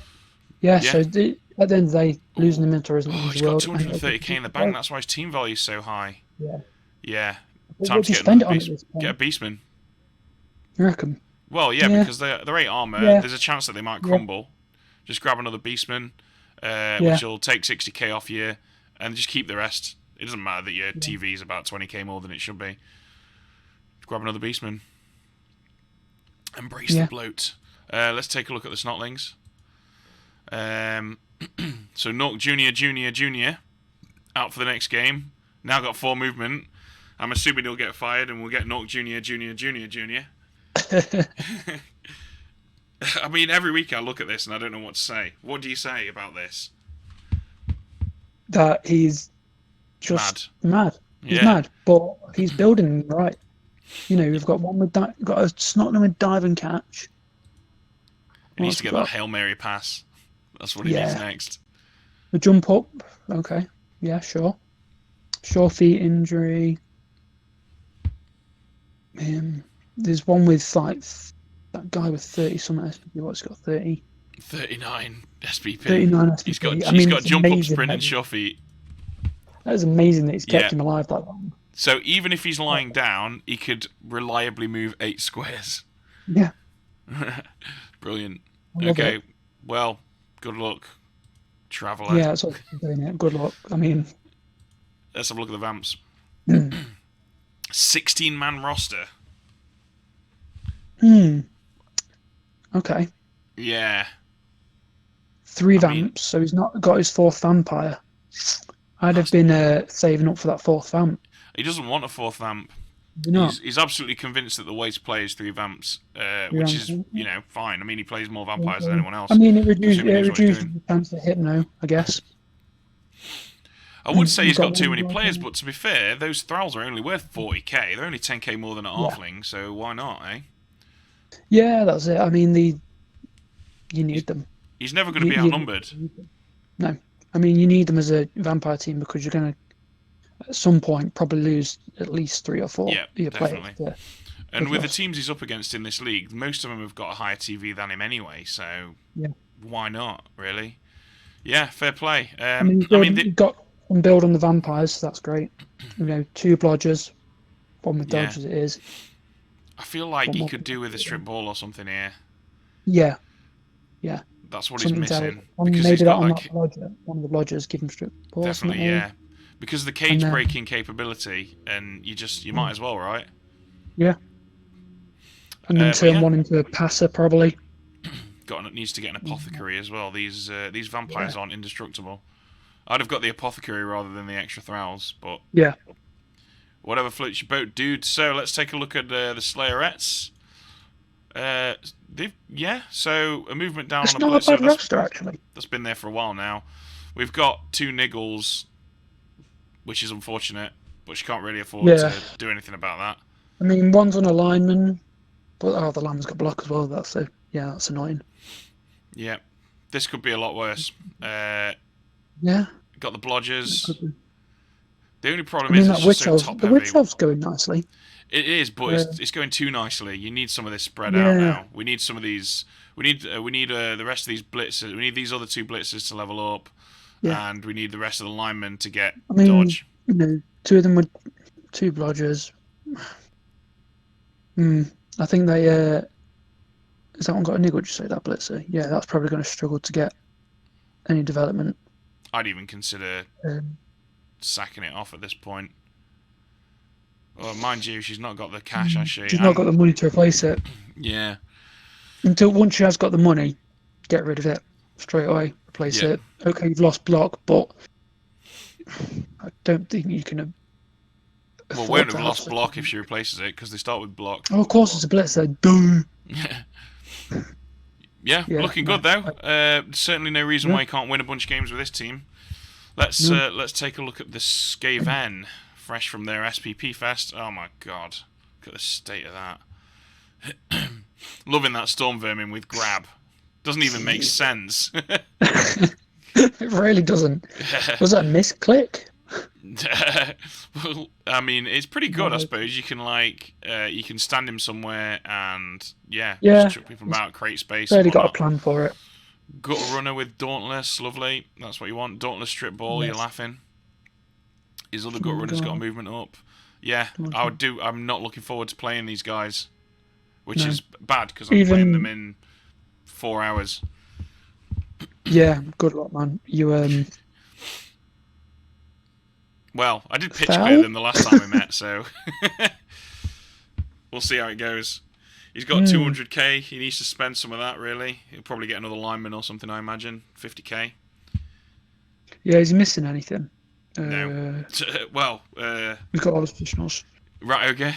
so at the end of the day, losing the Minotaur isn't he's got 230k in the bank, that's why his team value is so high. Yeah. Time to get a Beastman. You reckon? Well, yeah, because they're 8 armor, there's a chance that they might crumble. Just grab another Beastman, which will take 60k off you, and just keep the rest. It doesn't matter that your TV is about 20k more than it should be. Grab another Beastman. Embrace the bloat. Let's take a look at the Snotlings. So Nork Jr. out for the next game. Now got 4 movement. I'm assuming he'll get fired and we'll get Nork Jr. I mean, every week I look at this and I don't know what to say. What do you say about this? That he's just mad. He's mad, but he's building right. You know, you've got one with got a Snotling with dive and catch. He needs to get that Hail Mary pass. That's what he needs next. The jump up, okay, yeah, sure. Sure feet injury. There's one with like that guy with 30 something SPP. What's got 30? 39 SPP. 39 SPP. He's got jump up, sprint, and sure feet. That is amazing that he's kept him alive that long. So even if he's lying down, he could reliably move 8 squares. Yeah. Brilliant. Okay, well, good luck, traveller. Yeah, that's what I'm doing it. Good luck. I mean... Let's have a look at the Vamps. 16-man roster. Okay. Yeah. 3 Vamps, so he's not got his 4th Vampire. I'd have been saving up for that 4th Vamp. He doesn't want a 4th Vamp. He's absolutely convinced that the way to play is 3 Vamps, which is, you know, fine. I mean, he plays more Vampires than anyone else. I mean, it reduces the chance of Hypno, I guess. I would say he's got too many players, but to be fair, those Thralls are only worth 40k. They're only 10k more than a Halfling, so why not, eh? Yeah, that's it. I mean, you need them. He's never going to be outnumbered. No. I mean, you need them as a Vampire team because you're going to, at some point, probably lose at least 3 or 4 of your players. And with the teams he's up against in this league, most of them have got a higher TV than him anyway, so why not, really? Yeah, fair play. You've got some build on the Vampires, so that's great. You know, 2 blodgers, 1 with dodges it is. I feel like he could do with a strip ball or something here. Yeah. That's what he's missing. Maybe that on that blodger. One of the blodgers give him strip ball. Definitely, yeah. Because of the cage breaking capability, and you might as well, right? Yeah. And then turn 1 into a passer, probably. Needs to get an apothecary as well. These vampires aren't indestructible. I'd have got the apothecary rather than the extra Thralls, but whatever floats your boat, dude. So let's take a look at the Slayerettes. So a movement down on a not a bad roster, actually. That's been there for a while now. We've got 2 Niggles, which is unfortunate, but she can't really afford to do anything about that. I mean, one's on a lineman, but the lineman's got block as well. That's annoying. Yeah, This could be a lot worse. Yeah. Got the blodgers. The only I problem mean, is that it's just so witch top the heavy. witch elf's going nicely. It is, but it's going too nicely. You need some of this spread out Yeah. now. We need some of these. We need the rest of these blitzers. We need these other 2 blitzers to level up, Yeah. and we need the rest of the linemen to get I mean, dodge. 2 of them with 2 blodgers. I think they. Has that one got a niggle? Would you say that blitzer? Yeah, that's probably going to struggle to get any development. I'd even consider sacking it off at this point. Well, mind you, she's not got the cash, has she? She's not got the money to replace it. Yeah. Until once she has got the money, get rid of it straight away. Replace it. Okay, you've lost block, but I don't think you can. Well, won't have lost block if she replaces it because they start with block. Oh, of course, it's a blitzer. Duh. Yeah, looking good though. Certainly no reason why you can't win a bunch of games with this team. Let's take a look at the Skaven, fresh from their SPP Fest. Oh my god, look at the state of that. Loving that Storm Vermin with grab. Doesn't even make sense. It really doesn't. Was that a misclick? Well, I mean, it's pretty good, I suppose. You can you can stand him somewhere and just chuck people about, create space. Really got a plan for it. Gutter runner with Dauntless, lovely. That's what you want. Dauntless strip ball, you're laughing. His other gutter runner's got a movement up. Yeah, I would do. I'm not looking forward to playing these guys, which is bad because I'm playing them in 4 hours. Yeah, good luck, man. You Well, I did pitch clear them the last time we met, so we'll see how it goes. He's got 200k. He needs to spend some of that, really. He'll probably get another lineman or something, I imagine. 50k. Yeah, is he missing anything? No. Well, we've got all the professionals. Right, okay.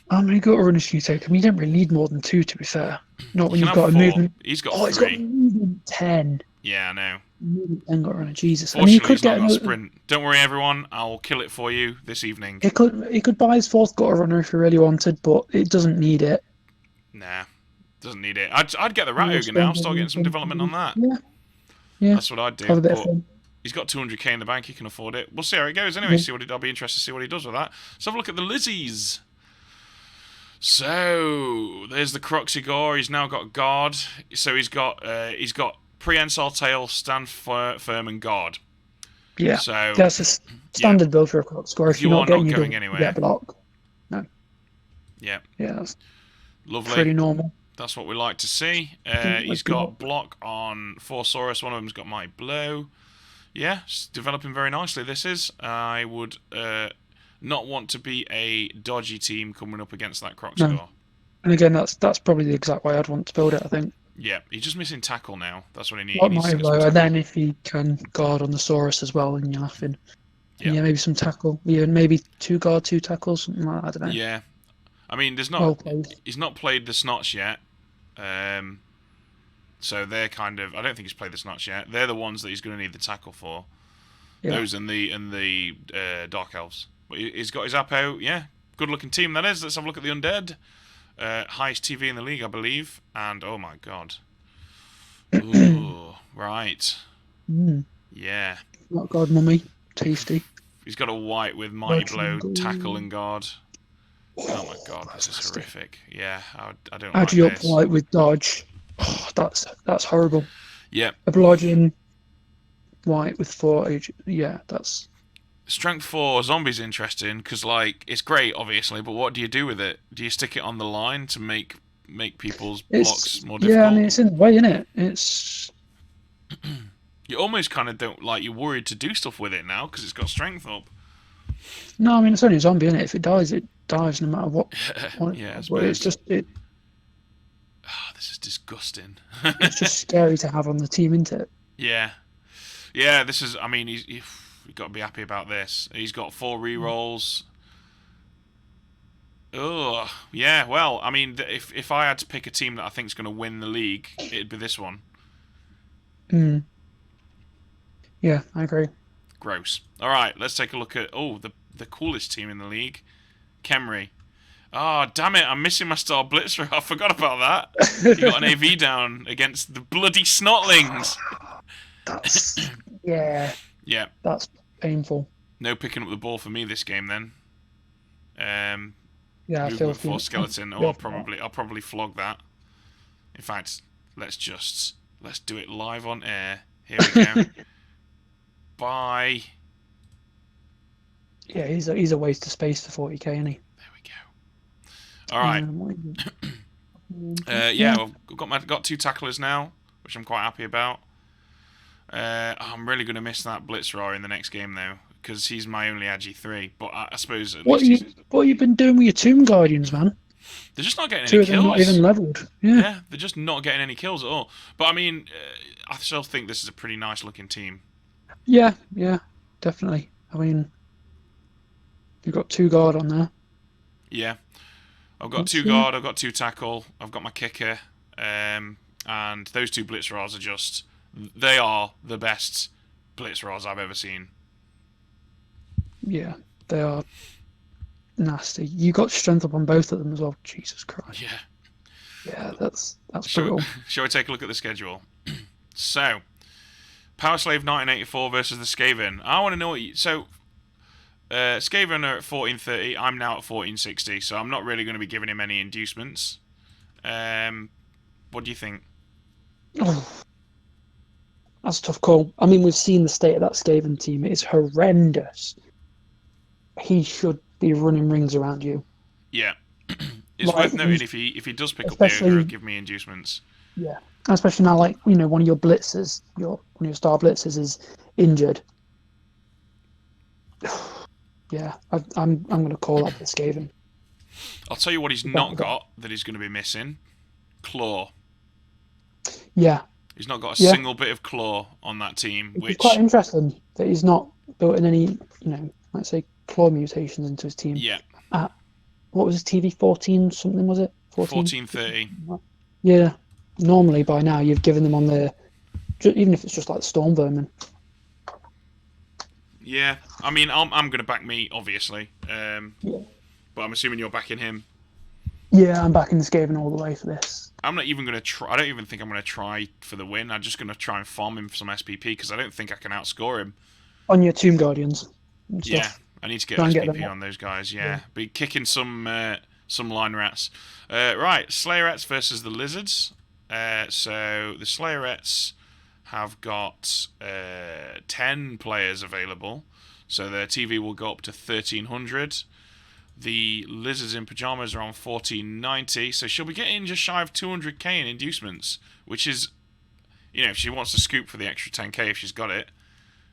How many gutter runners can you take? I mean, you don't really need more than 2, to be fair. Not when you've got a 4. movement. He's got 3. He's got movement 10. Yeah, I know. Movement gutter runner, Jesus. Fortunately, I mean, he's not got a sprint. Don't worry, everyone. I'll kill it for you this evening. He could buy his 4th gutter runner if he really wanted, but it doesn't need it. Nah, doesn't need it. I'd get the Rat Ogre now. Start getting some development on that. Yeah. That's what I'd do. Have a bit of fun. He's got 200k in the bank. He can afford it. We'll see how it goes. Anyway, I'll be interested to see what he does with that. Let's have a look at the Lizzies. So there's the Croxigore. He's now got guard. So he's got prehensile tail, stand firm, and guard. Yeah. So that's a standard build for a Croxigore. If you're not going anywhere, get block. No. Yeah. Yeah. That's lovely. Pretty normal. That's what we like to see. He's got block on 4 Saurus. One of them's got Mighty Blow. Yeah, it's developing very nicely. This is. I would not want to be a dodgy team coming up against that Croxigore. No. And again, that's probably the exact way I'd want to build it, I think. Yeah, he's just missing tackle now. That's what he needs. What Mighty Blow, and then if he can guard on the Saurus as well, then you're laughing. Yeah, maybe some tackle. Even maybe 2 guard, 2 tackles, something like that. I don't know. Yeah. I mean, he's not played the Snots yet. So they're kind of. I don't think he's played the Snots yet. They're the ones that he's going to need the tackle for. Yeah. Those and the Dark Elves. But he's got his app out. Yeah, good looking team that is. Let's have a look at the Undead. Highest TV in the league, I believe. And oh my god. Ooh, right. Yeah. Not God, mummy. Tasty. He's got a white with Mighty Blow, tackle and guard. Oh my god, this is horrific. Yeah, I don't like this. Add you up white with dodge. Oh, that's horrible. Yeah. A blodging white with 4 age. Yeah, that's. Strength 4 zombies interesting because it's great obviously, but what do you do with it? Do you stick it on the line to make people's blocks more difficult? Yeah, I mean it's in the way, isn't it? It's. You almost kind of don't you're worried to do stuff with it now because it's got strength up. No, I mean it's only a zombie, isn't it? If it dies no matter what. Yeah, but it's just it. Oh, this is disgusting. It's just scary to have on the team, isn't it? Yeah, this is. I mean, you've got to be happy about this. He's got 4 rerolls. Oh, yeah. Well, I mean, if I had to pick a team that I think is going to win the league, it'd be this one. Yeah, I agree. Gross. All right, let's take a look at the coolest team in the league, Khemri. Oh, damn it, I'm missing my Star Blitzer. I forgot about that. You got an AV down against the bloody Snotlings. Yeah. Yeah. That's painful. No picking up the ball for me this game then. Yeah, I feel Movement for skeleton. Oh, I'll probably flog that. In fact, let's do it live on air. Here we go. Bye. Yeah, he's a waste of space for 40k, isn't he? There we go. All right. Yeah, I've got 2 tacklers now, which I'm quite happy about. I'm really going to miss that Blitzer in the next game though, because he's my only Agi 3. But I suppose at least what have you been doing with your Tomb Guardians, man? They're just not getting any kills. 2 of them not even leveled. Yeah, they're just not getting any kills at all. But I mean, I still think this is a pretty nice looking team. Yeah, definitely. I mean, you've got 2 guard on there. Yeah, I've got 2 guard. I've got 2 tackle. I've got my kicker, and those 2 Blitzers are just. They are the best Blitzers I've ever seen. Yeah, they are nasty. You got strength up on both of them as well. Jesus Christ. Yeah. Yeah, that's brutal. Shall we take a look at the schedule? So, Power Slave 1984 versus the Skaven. I want to know what you... So, Skaven are at 1430. I'm now at 1460. So I'm not really going to be giving him any inducements. What do you think? Oh, that's a tough call. I mean, we've seen the state of that Skaven team. It is horrendous. He should be running rings around you. Yeah. It's worth noting if he does pick up the ogre, give me inducements. Yeah. Especially now, like, one of your blitzers, one of your star blitzers is injured. Yeah, I'm going to call that for Skaven. I'll tell you what he's not got that he's going to be missing. Claw. Yeah. He's not got a single bit of claw on that team. Which is quite interesting that he's not built in any, let's say, claw mutations into his team. Yeah. What was his TV? 14 something, was it? 1430. Yeah. Normally by now you've given them on the, even if it's just like Storm Vermin. Yeah. I mean, I'm going to back me, obviously. But I'm assuming you're backing him. Yeah, I'm backing the Skaven all the way for this. I'm not even going to try. I don't even think I'm going to try for the win. I'm just going to try and farm him for some SPP because I don't think I can outscore him. On your Tomb Guardians. Yeah, I need to get SPP on those guys. Yeah, be kicking some line rats. Right, Slayerettes versus the Lizards. So the Slayerettes have got 10 players available. So their TV will go up to 1300. The Lizards in Pajamas are on 1490, so she'll be getting just shy of 200k in inducements, which is, if she wants to scoop for the extra 10k if she's got it,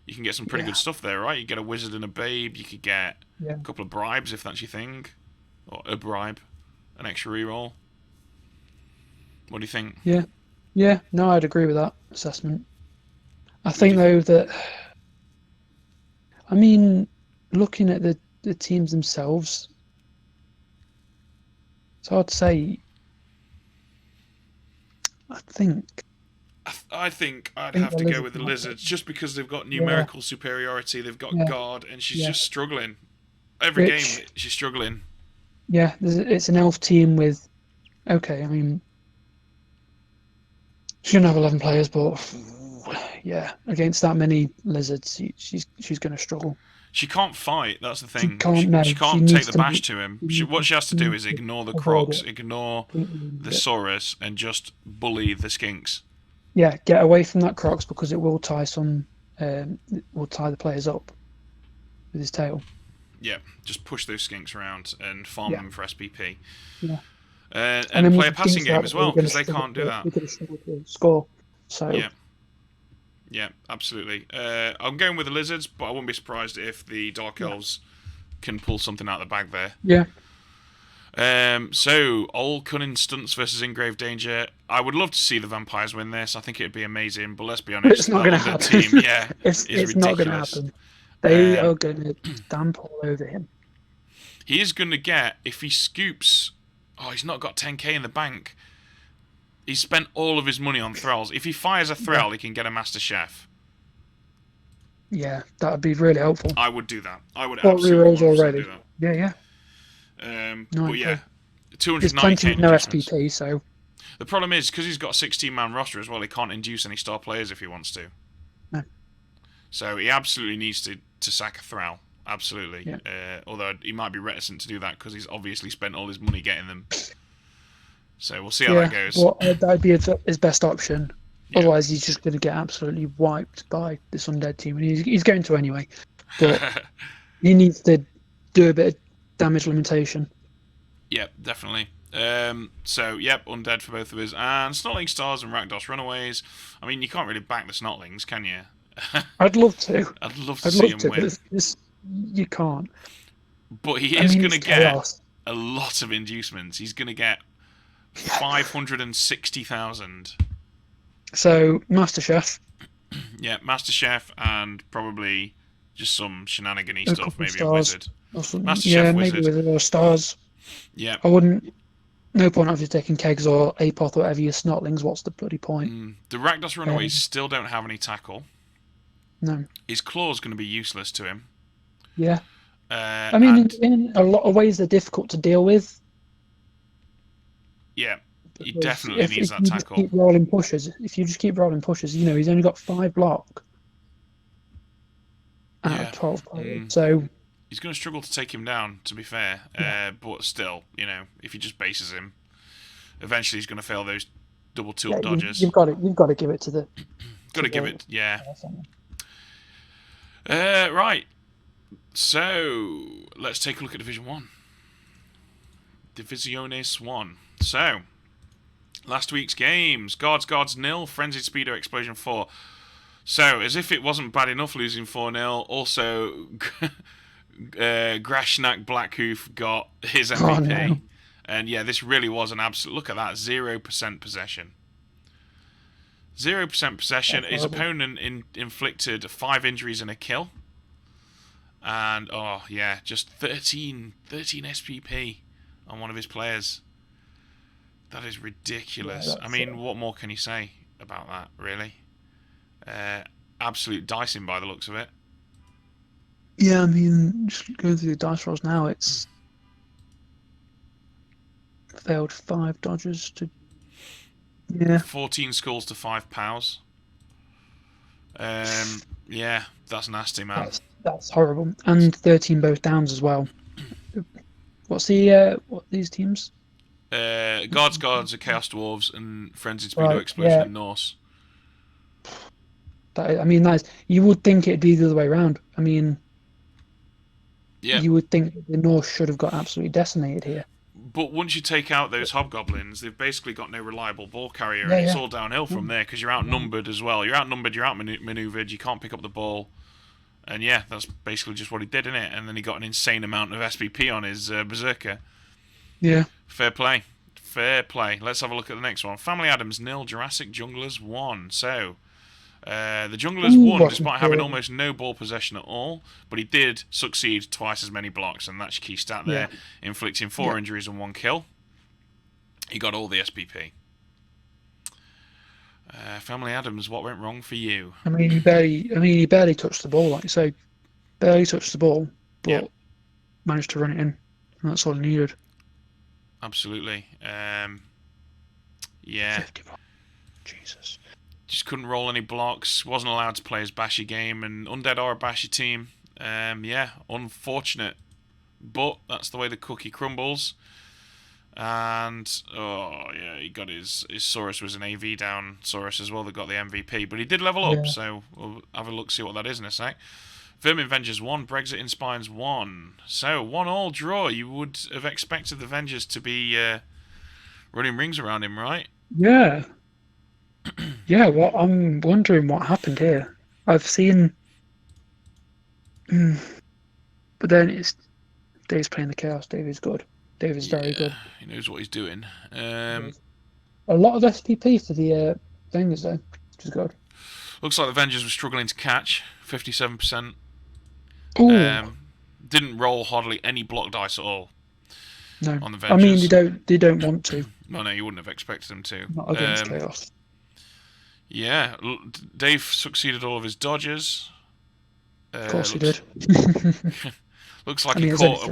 you can get some pretty good stuff there, right? You get a wizard and a babe, you could get a couple of bribes if that's your thing, or a bribe, an extra reroll. What do you think? Yeah, no, I'd agree with that assessment. I think, though, that, I mean, looking at the teams themselves, it's hard to say. I think I'd have to go with the Lizards just because they've got numerical superiority, they've got guard, and she's just struggling. Every game, she's struggling. Yeah, it's an elf team with, I mean, she's going to have 11 players, but yeah, against that many Lizards, she's going to struggle. She can't fight, that's the thing. She can't take the bash to him. What she has to do is ignore the Crocs, ignore the Saurus, and just bully the Skinks. Yeah, get away from that Crocs because it will tie the players up with his tail. Yeah, just push those Skinks around and farm them for SPP. Yeah. And play a passing game as well, because they can't do that. We're going to struggle to score. So. Yeah, absolutely. I'm going with the Lizards, but I wouldn't be surprised if the Dark Elves can pull something out of the bag there. Yeah. So, Old Cunning Stunts versus Engraved Danger. I would love to see the Vampires win this. I think it'd be amazing, but let's be honest. It's not going to happen. Team, it's not going to happen. They are going to stamp all over him. He is going to get, if he scoops... Oh, he's not got 10k in the bank. He's spent all of his money on Thralls. If he fires a Thrall, he can get a Master Chef. Yeah, that would be really helpful. I would do that. I would absolutely do that. Yeah. But yeah, there's 290k plenty with no inducements. SPP, so... The problem is, because he's got a 16-man roster as well, he can't induce any star players if he wants to. No. So he absolutely needs to sack a Thrall. Absolutely. Yeah. Although he might be reticent to do that because he's obviously spent all his money getting them. So we'll see how that goes. Well, that'd be his best option. Yeah. Otherwise, he's just going to get absolutely wiped by this undead team, and he's going to anyway. But he needs to do a bit of damage limitation. Yep, definitely. So, yep, undead for both of us. And Snotling Stars and Rakdos Runaways. I mean, you can't really back the Snotlings, can you? I'd love to. I'd love to see him win. You can't. But he is going to get a lot of inducements. He's going to get 560,000. So, MasterChef. Yeah, MasterChef and probably just some shenanigan-y stuff. Maybe a wizard. MasterChef maybe wizard or stars. Yeah. I wouldn't... No point of you taking kegs or Apoth or whatever your Snotlings. What's the bloody point? The Rakdos Runaways still don't have any tackle. No. His claw's going to be useless to him. Yeah. I mean, in a lot of ways, they're difficult to deal with. Yeah. He definitely needs that tackle. If you just keep rolling pushes, you know, he's only got 5 block out of 12 players. So he's going to struggle to take him down, to be fair. But still, you know, if he just bases him, eventually he's going to fail those double tilt dodges. You've got to give it to the. Got to give it, yeah. Right. So let's take a look at Division 1. Divisiones 1. So last week's games: Guards 0, Frenzied Speedo Explosion 4. So as if it wasn't bad enough losing 4-0, also Grashnak Blackhoof got his MVP. Oh, no. And yeah, this really was an absolute... Look at that, 0% possession. 0% possession. His opponent inflicted 5 injuries and a kill. And, oh, yeah, just 13 SPP on one of his players. That is ridiculous. I mean, what more can you say about that, really? Absolute dicing by the looks of it. Yeah, I mean, just going through the dice rolls now, it's failed 5 dodges to... Yeah. 14 skulls to 5 pows. Yeah, that's nasty, man. That's horrible. And 13 both downs as well. What's the what these teams? Guards are Chaos Dwarves and Frenzied Speedo Explosion and Norse. I mean, you would think it'd be the other way around. I mean, you would think the Norse should have got absolutely decimated here. But once you take out those hobgoblins, they've basically got no reliable ball carrier, and it's all downhill from there because you're outnumbered as well. You're outnumbered, you're outmaneuvered, you can't pick up the ball. And yeah, that's basically just what he did, innit? And then he got an insane amount of SPP on his Berserker. Yeah. Fair play. Fair play. Let's have a look at the next one. Family Adams 0, Jurassic Junglers 1. So, the Junglers won despite having almost no ball possession at all, but he did succeed twice as many blocks, and that's your key stat there, inflicting 4 injuries and 1 kill. He got all the SPP. Family Adams, what went wrong for you? I mean, he barely touched the ball, like you say. Barely touched the ball, but managed to run it in. And that's all he needed. Absolutely. 50. Jesus. Just couldn't roll any blocks. Wasn't allowed to play his bashy game. And Undead are a bashy team. Unfortunate. But that's the way the cookie crumbles. And, he got his Saurus was an AV down Saurus as well that got the MVP. But he did level up, so we'll have a look, see what that is in a sec. Vermin Vengers 1, Brexit in Spines 1. So, 1-1 draw. You would have expected the Vengers to be running rings around him, right? Yeah. Yeah, well, I'm wondering what happened here. I've seen... But then it's... Dave's playing the Chaos. Dave is good. Dave is very good. He knows what he's doing. A lot of SPP for the Vengers, though, which is good. Looks like the Vengers were struggling to catch. 57%. Didn't roll hardly any block dice at all. No. On the Vengers. I mean, they don't want to. No, you wouldn't have expected them to. Not against Chaos. Yeah, Dave succeeded all of his dodges. Of course he did. Looks like he caught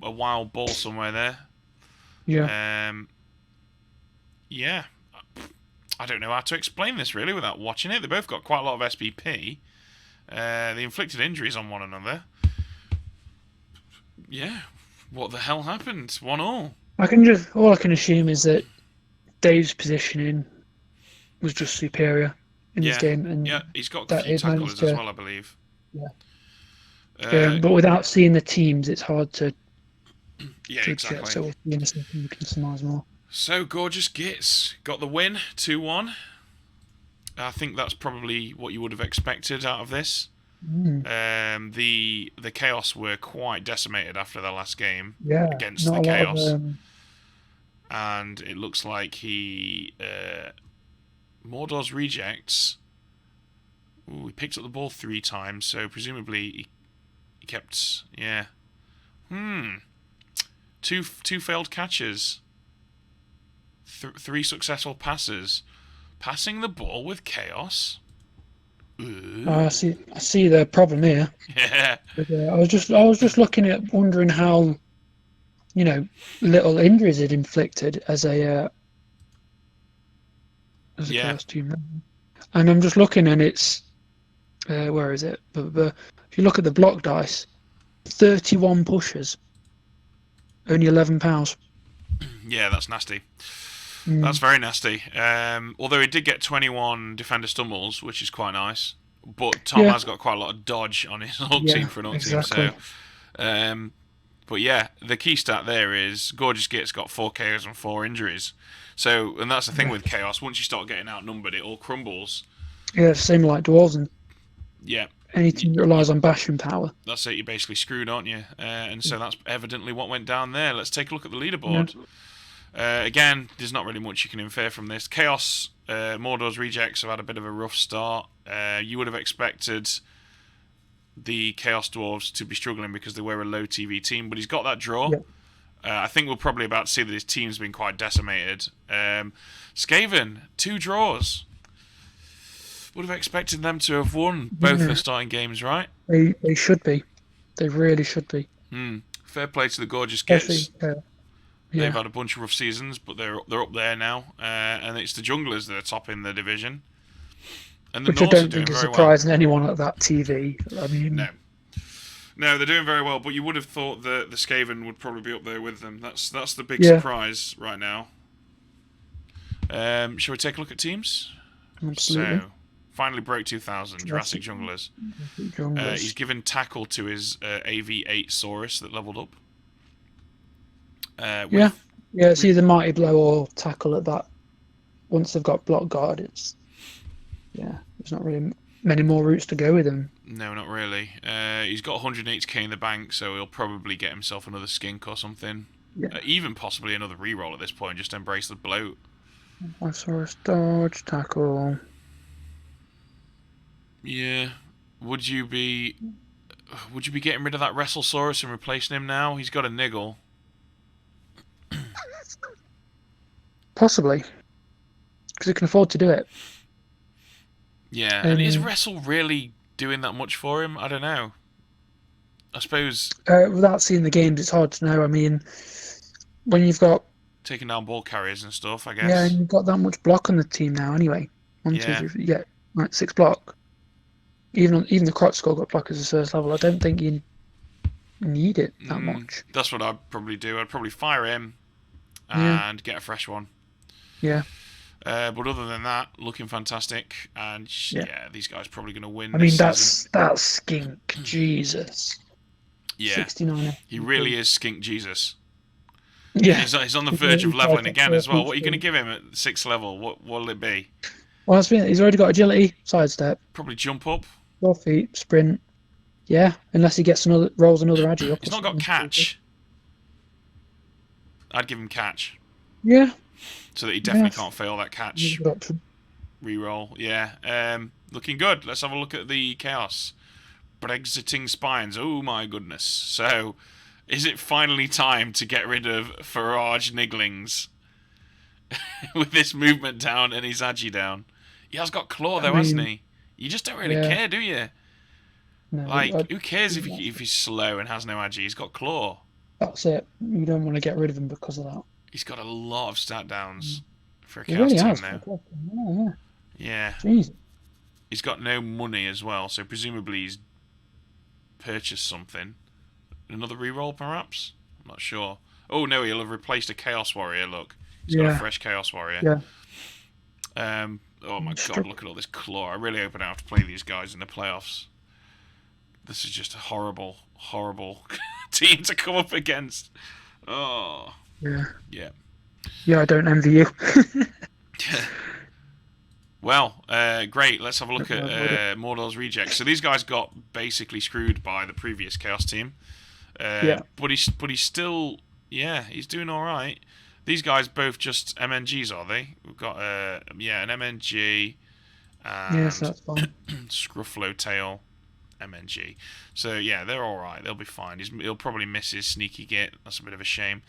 a wild ball somewhere there. Yeah. Yeah. I don't know how to explain this really without watching it. They both got quite a lot of SPP. They inflicted injuries on one another. Yeah. What the hell happened? 1-1. All I can assume is that Dave's positioning was just superior in this game, and he's got a few tacklers as well, I believe. Yeah. But without seeing the teams, it's hard to. Exactly. So we'll see you can surmise more. So Gorgeous Gits got the win, 2-1. I think that's probably what you would have expected out of this. The Chaos were quite decimated after their last game against the Chaos. And it looks like he... Mordor's rejects... Ooh, he picked up the ball 3 times, so presumably he kept... Yeah. 2 failed catches. 3 successful passes. Passing the ball with Chaos. I see the problem here. Yeah. But, I was just looking at wondering how, little injuries it inflicted as a Chaos team. And I'm just looking, and it's where is it? But if you look at the block dice, 31 pushes, only 11 pounds. Yeah, that's nasty. That's very nasty. Although he did get 21 defender stumbles, which is quite nice. But Tom has got quite a lot of dodge on his Hulk team for an Hulk team. So, but yeah, the key stat there is Gorgeous Git's got 4 KOs and 4 injuries. So, and that's the thing with Chaos. Once you start getting outnumbered, it all crumbles. Yeah, same like Dwarves. Yeah. Anything that relies on bashing power. That's it. You're basically screwed, aren't you? And so that's evidently what went down there. Let's take a look at the leaderboard. Yeah. Again, there's not really much you can infer from this. Chaos, Mordor's rejects have had a bit of a rough start. You would have expected the Chaos Dwarves to be struggling because they were a low TV team, but he's got that draw. Yep. I think we're probably about to see that his team's been quite decimated. Skaven, 2 draws. Would have expected them to have won both the starting games, right? They should be. They really should be. Fair play to the Gorgeous Gits. They've had a bunch of rough seasons, but they're up there now, and it's the Junglers that are topping the division. And the Which I don't think is surprising anyone at that TV. I mean, no, they're doing very well. But you would have thought that the Skaven would probably be up there with them. That's the big surprise right now. Shall we take a look at teams? Absolutely. So, finally broke 2,000. Jurassic Junglers. He's given tackle to his AV8 Saurus that leveled up. It's either Mighty Blow or tackle at that. Once they've got block guard, there's not really many more routes to go with him. No, not really. He's got 180k in the bank, so he'll probably get himself another skink or something. Yeah. Even possibly another reroll at this point, just embrace the bloat. Saurus dodge, tackle. Yeah. Would you be getting rid of that Wrestlesaurus and replacing him now? He's got a niggle. Possibly, because he can afford to do it. Yeah, and is Wrestle really doing that much for him? I don't know. I suppose... without seeing the games, it's hard to know. I mean, when you've got... taking down ball carriers and stuff, I guess. Yeah, and you've got that much block on the team now anyway. 1, 2, 3, like 6 block. Even the Crotch Skull got block as a first level. I don't think you need it that much. That's what I'd probably do. I'd probably fire him and get a fresh one. Yeah. But other than that, looking fantastic. And these guys are probably going to win. I mean, that's skink Jesus. Yeah. 69. He really is skink Jesus. Yeah. He's on the verge of leveling again as well. What are you going to give him at 6th level? What will it be? Well, he's already got agility, sidestep. Probably jump up. 4 feet, sprint. Yeah, unless he rolls another agi up. He's not got catch. I'd give him catch. Yeah. So that he definitely can't fail that catch. Reroll. Yeah. Looking good. Let's have a look at the Chaos. Brexiting Spines. Oh my goodness. So, is it finally time to get rid of Farage Nigglings? With this movement down and his agi down. He has got claw though, hasn't he? You just don't really care, do you? No, Like, who cares if he's slow and has no agi? He's got claw. that's it. You don't want to get rid of him because of that. He's got a lot of stat downs for a He chaos really team has. now. Yeah. Yeah. Jeez. He's got no money as well, so presumably he's purchased something. Another reroll, perhaps? I'm not sure. Oh no, he'll have replaced a Chaos Warrior. Look, he's got a fresh Chaos Warrior. Yeah. Oh my god, look at all this claw. I really hope I don't have to play these guys in the playoffs. This is just a horrible, horrible team to come up against. Oh. Yeah. Yeah. Yeah, I don't envy you. Well, great. Let's have a look at Mordor's rejects. So these guys got basically screwed by the previous Chaos team. But he's still, he's doing all right. These guys both just MNGs, are they? We've got an MNG and yes, that's fine. Scruffalo Tail MNG. So yeah, they're all right. They'll be fine. He'll probably miss his sneaky git. That's a bit of a shame.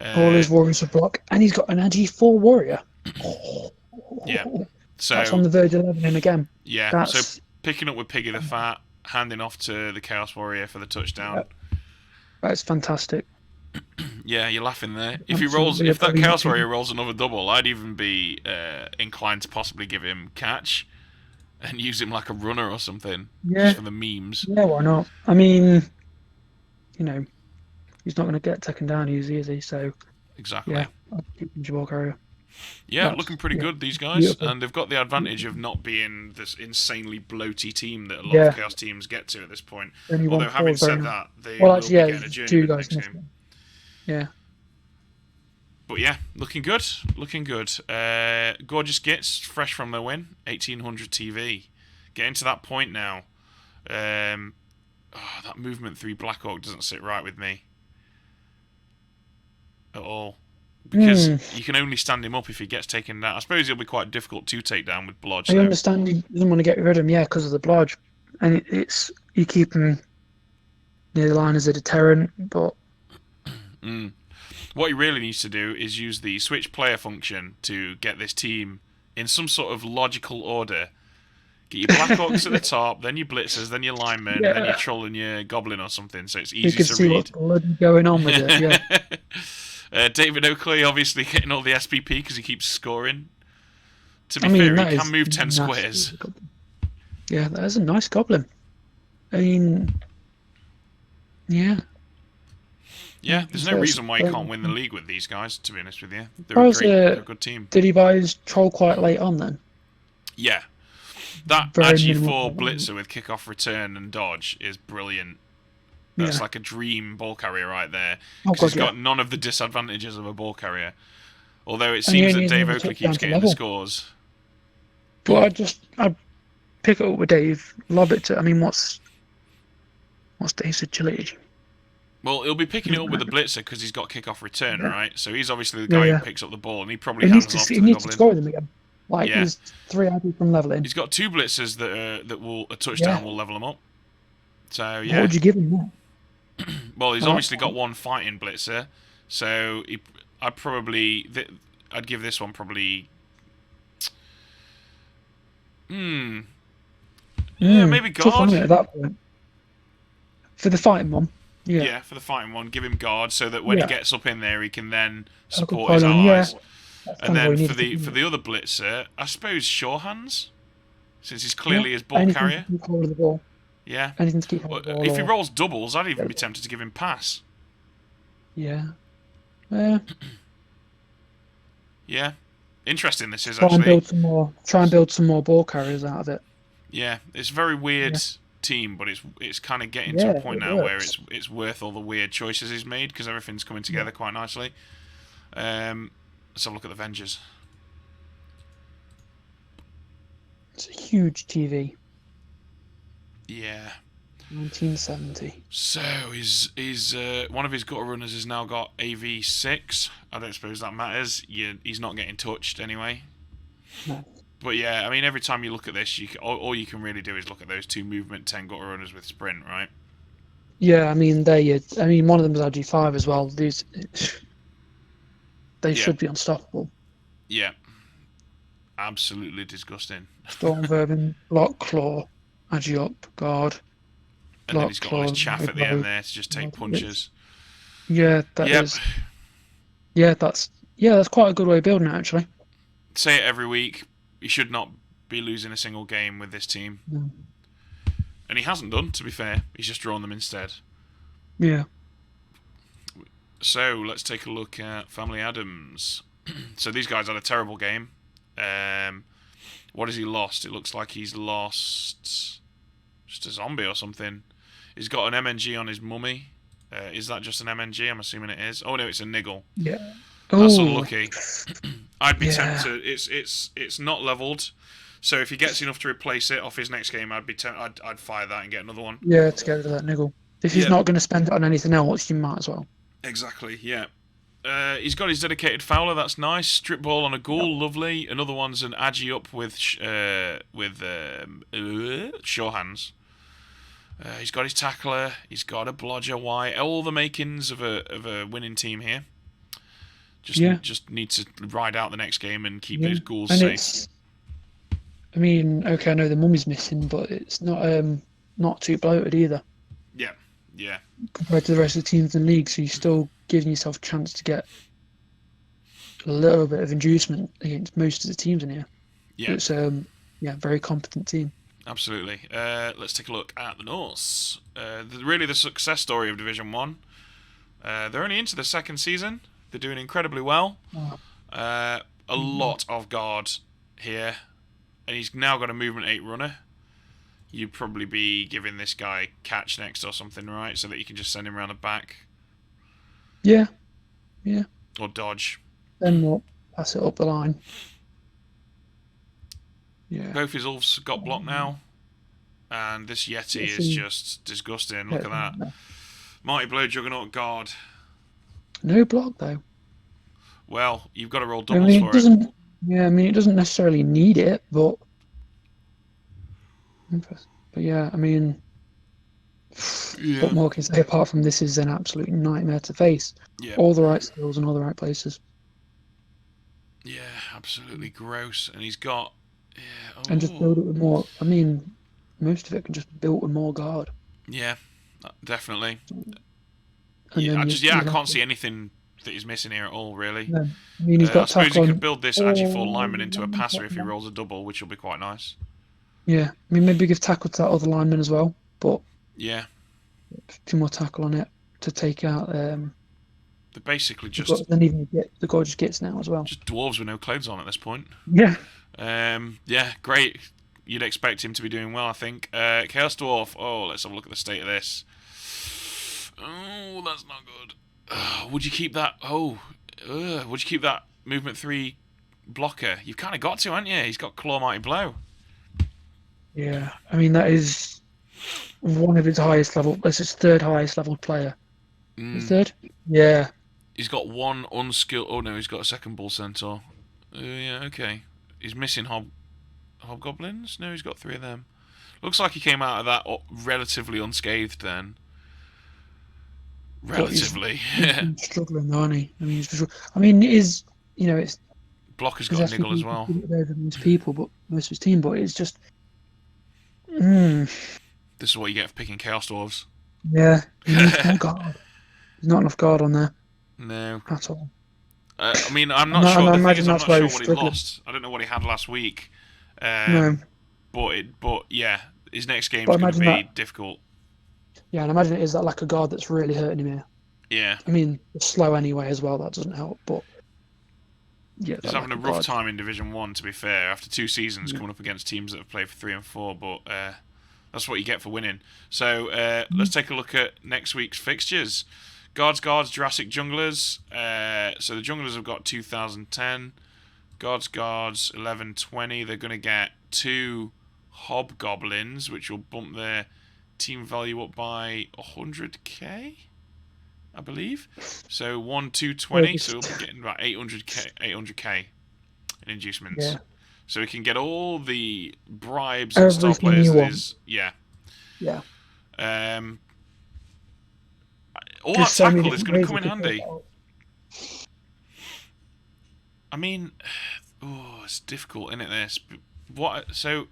All his warriors are block, and he's got an Agi 4 warrior. Yeah. So that's on the verge of leveling again. Yeah. So picking up with Piggy the Fat, handing off to the Chaos Warrior for the touchdown. Yep. That's fantastic. Yeah, you're laughing there. If that Chaos Warrior rolls another double, I'd even be inclined to possibly give him catch and use him like a runner or something. Yeah. Just for the memes. Yeah, why not? I mean, he's not going to get taken down easy, is he? So exactly. Yeah, I'll keep him Jabal Carrier. Yeah, looking pretty good, these guys. Beautiful. And they've got the advantage of not being this insanely bloaty team that a lot of Chaos teams get to at this point. Although, having said that, they will be getting a journey next game. Yeah. But yeah, looking good. Looking good. Gorgeous Gits, fresh from their win. 1800 TV. Getting to that point now. That movement 3 Black Orc doesn't sit right with me. At all. Because you can only stand him up if he gets taken down. I suppose he'll be quite difficult to take down with Blodge. I understand he doesn't want to get rid of him, because of the Blodge. And you keep him near the line as a deterrent, but... What he really needs to do is use the switch player function to get this team in some sort of logical order. Get your Black Orcs at the top, then your Blitzers, then your Linemen, and then your Troll and your Goblin or something, so it's easy to read. You can see what's bloody going on with it, David Oakley obviously getting all the SPP because he keeps scoring. To be fair, he can move 10 squares. Yeah, that is a nice Goblin. I mean, yeah. Yeah, there's no reason why you can't win the league with these guys, to be honest with you. They're a good team. Did he buy his Troll quite late on then? Yeah. That Agi4 Blitzer with kickoff, return, and dodge is brilliant. That's like a dream ball carrier right there. Because he's got none of the disadvantages of a ball carrier. Although it seems that Dave Oakley keeps getting the scores. But I'd pick it up with Dave, lob it to... I mean, what's Dave's agility? Well, he'll be picking it up with the Blitzer because he's got kickoff return, right? So he's obviously the guy who picks up the ball, and he probably hands off to the Goblin. He needs to score them again. He's 3 Agi from leveling. He's got 2 Blitzers that will a touchdown will level him up. So, yeah. What would you give him there? Well, he's obviously got 1 fighting Blitzer, so I'd give this one probably... Yeah, maybe guard. At that point. For the fighting one. Yeah, for the fighting one, give him guard so that when he gets up in there, he can then support his allies. And then for the other Blitzer, I suppose sure hands, since he's clearly his ball carrier. To keep hold of the ball. Yeah. Anything to keep hold of the ball. If he rolls doubles, I'd even be tempted to give him pass. Yeah. Yeah. Interesting this is, Try and build some more ball carriers out of it. Yeah, it's a very weird team, but it's kind of getting to a point now where it's worth all the weird choices he's made because everything's coming together quite nicely. Let's have a look at the Avengers. It's a huge TV. Yeah. 1970. So he's one of his gutter runners has now got AV6. I don't suppose that matters. He's not getting touched anyway. No. But yeah, I mean, every time you look at this, all you can really do is look at those 2 movement 10 gutter runners with sprint, right? Yeah, I mean one of them is Agi5 as well. They should be unstoppable. Yeah. Absolutely disgusting. Storm Vermin, Block, Claw, Agi up, Guard. And then he's got all his chaff at the end there to just take punches. Yeah, that is. Yeah, that's quite a good way of building it, actually. Say it every week. He should not be losing a single game with this team. No. And he hasn't done, to be fair. He's just drawn them instead. Yeah. So, let's take a look at Family Adams. So, these guys had a terrible game. What has he lost? It looks like he's lost just a zombie or something. He's got an MNG on his mummy. Is that just an MNG? I'm assuming it is. Oh, no, it's a niggle. Yeah. That's unlucky. I'd be tempted. It's not leveled. So if he gets enough to replace it off his next game, I'd fire that and get another one. Yeah, to get rid of that niggle. If he's not going to spend it on anything else, you might as well. Exactly. Yeah. He's got his dedicated fowler. That's nice. Strip ball on a ghoul. Lovely. Another one's an agi up with sure hands. He's got his tackler. He's got a blodger. Why? All the makings of a winning team here. Just need to ride out the next game and keep those ghouls safe. I mean, okay, I know the mummy's missing, but it's not too bloated either. Yeah. Compared to the rest of the teams in the league, so you're still giving yourself a chance to get a little bit of inducement against most of the teams in here. Yeah. It's very competent team. Absolutely. Let's take a look at the Norse. Really the success story of Division 1. They're only into the second season. They're doing incredibly well. A lot of guard here. And he's now got a movement 8 runner. You'd probably be giving this guy catch next or something, right? So that you can just send him around the back. Yeah. Or dodge. Then we'll pass it up the line. Yeah. Both his Ulfs got blocked now. And this Yeti is just disgusting. Look at that. Mighty Blow Juggernaut guard. No block, though. Well, you've got to roll doubles for it. Yeah, I mean, it doesn't necessarily need it, but yeah, I mean, what more can I say apart from this is an absolute nightmare to face. Yeah. All the right skills in all the right places. Yeah, absolutely gross. And he's got... And just build it with more... I mean, most of it can just be built with more guard. Yeah, definitely. And I can't see anything that he's missing here at all, really. No. I mean, he's got I suppose you could build this Agi4 lineman into a passer if he rolls a double, which will be quite nice. Yeah, I mean, maybe give tackle to that other lineman as well, but... Yeah. A few more tackle on it to take out... They're basically just... Then even the gorgeous gits now as well. Just dwarves with no clothes on at this point. Yeah. Yeah, great. You'd expect him to be doing well, I think. Chaos Dwarf. Oh, let's have a look at the state of this. Oh, that's not good. Would you keep that? Would you keep that movement 3 blocker? You've kind of got to, haven't you? He's got Claw Mighty Blow. Yeah, I mean that is one of his highest level. That's his third highest level player. Third? Yeah. He's got one unskilled. Oh no, he's got a second Bull Centaur. Yeah, okay. He's missing Hobgoblins. No, he's got 3 of them. Looks like he came out of that relatively unscathed then. Relatively, he's struggling, though, isn't he? I mean, it is, it's... Blocker's got a niggle as well. Most people, but most of his team, but it's just... This is what you get for picking Chaos Dwarves. Yeah, he needs more guard. There's not enough guard on there. No. At all. I mean, I'm not sure. The thing is, I'm not sure what he lost. I don't know what he had last week. No. But yeah, his next game is going to be difficult. Yeah, and I imagine it is that lack of guard that's really hurting him here. Yeah. I mean, it's slow anyway as well. That doesn't help, but yeah. He's having a rough time in Division 1, to be fair, after 2 seasons coming up against teams that have played for 3 and 4, but that's what you get for winning. So let's take a look at next week's fixtures. Guards, Jurassic Junglers. So the Junglers have got 2,010. Guards, 1120. They're going to get 2 Hobgoblins, which will bump their team value up by 100k, I believe. So 220. So we'll be getting about 800k in inducements. Yeah. So we can get all the bribes and star players. Yeah. All that tackle is going to come in handy. I mean, it's difficult, isn't it? This. So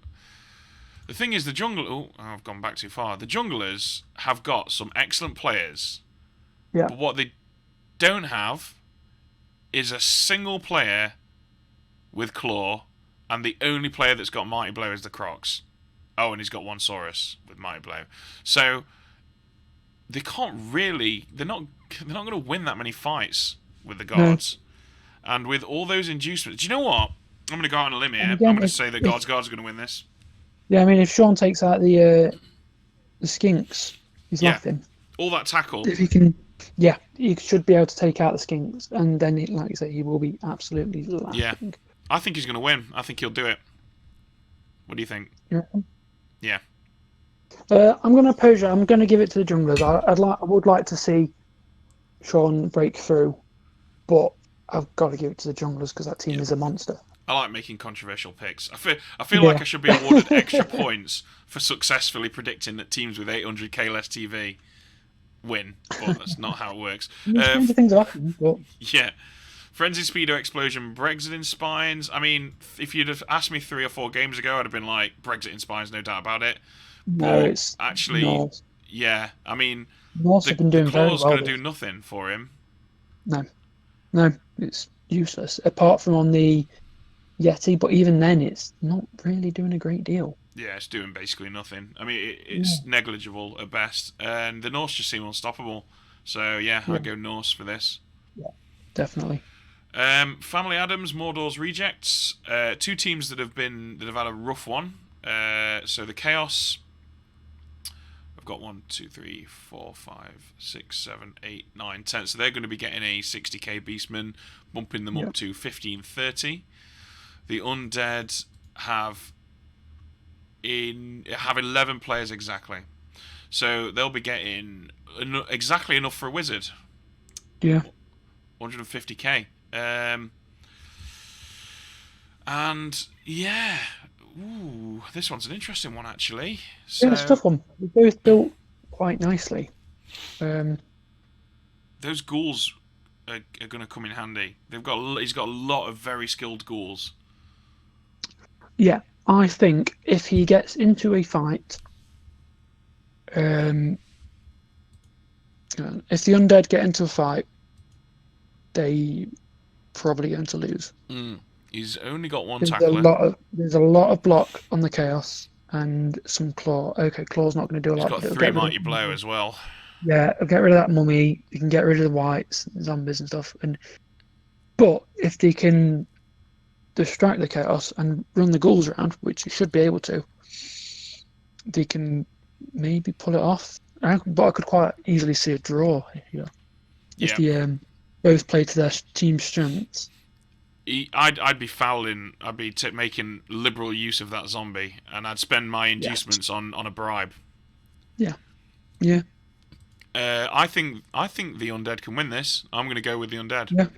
The thing is, the jungle. Oh, I've gone back too far. The junglers have got some excellent players, Yeah. but what they don't have is a single player with claw, and the only player that's got mighty blow is the Crocs. Oh, and he's got one Saurus with mighty blow. So they can't really. They're not going to win that many fights with the guards, and with all those inducements. Do you know what? I'm going to go out on a limb here. Again, I'm going to say that guards are going to win this. Yeah, I mean, if Sean takes out the skinks, he's laughing. All that tackle. If he can, yeah, he should be able to take out the skinks, and then, like you say, he will be absolutely laughing. Yeah, I think he's going to win. I think he'll do it. What do you think? Yeah. I'm going to oppose you. I'm going to give it to the junglers. I would like to see Sean break through, but I've got to give it to the junglers because that team is a monster. I like making controversial picks. I feel like I should be awarded extra points for successfully predicting that teams with 800k less TV win, but that's not how it works. Things happen, but... Yeah. Frenzy, Speedo, Explosion, Brexit in Spines. I mean, if you'd have asked me 3 or 4 games ago, I'd have been like, Brexit in Spines, no doubt about it. No, but it's actually, Norse. Yeah. I mean, have been doing the very claw's well. going to do nothing for him. No, it's useless. Apart from on the Yeti, but even then, it's not really doing a great deal. Yeah, it's doing basically nothing. I mean, it's negligible at best, and the Norse just seem unstoppable. So yeah, I'd go Norse for this. Yeah, definitely. Family Adams, Mordor's Rejects, 2 teams that have had a rough one. So the Chaos. I've got 1, 2, 3, 4, 5, 6, 7, 8, 9, 10. So they're going to be getting a 60k Beastman, bumping them up to 1530. The Undead have 11 players exactly, so they'll be getting exactly enough for a wizard. Yeah, 150k. And yeah, ooh, this one's an interesting one actually. So, yeah, it's a tough one. They're both built quite nicely. Those ghouls are going to come in handy. He's got a lot of very skilled ghouls. Yeah, I think if he gets into a fight, if the Undead get into a fight, they probably going to lose. He's only got one tackler. There's a lot of block on the Chaos and some claw. Okay, claw's not going to do a lot. He's got 3 mighty blow as well. Yeah, get rid of that mummy. You can get rid of the whites, zombies and stuff. But if they can distract the Chaos and run the ghouls around, which you should be able to, they can maybe pull it off. But I could quite easily see a draw here. If they both play to their team strengths. I'd be fouling. I'd be making liberal use of that zombie, and I'd spend my inducements on a bribe. Yeah. I think the Undead can win this. I'm going to go with the Undead.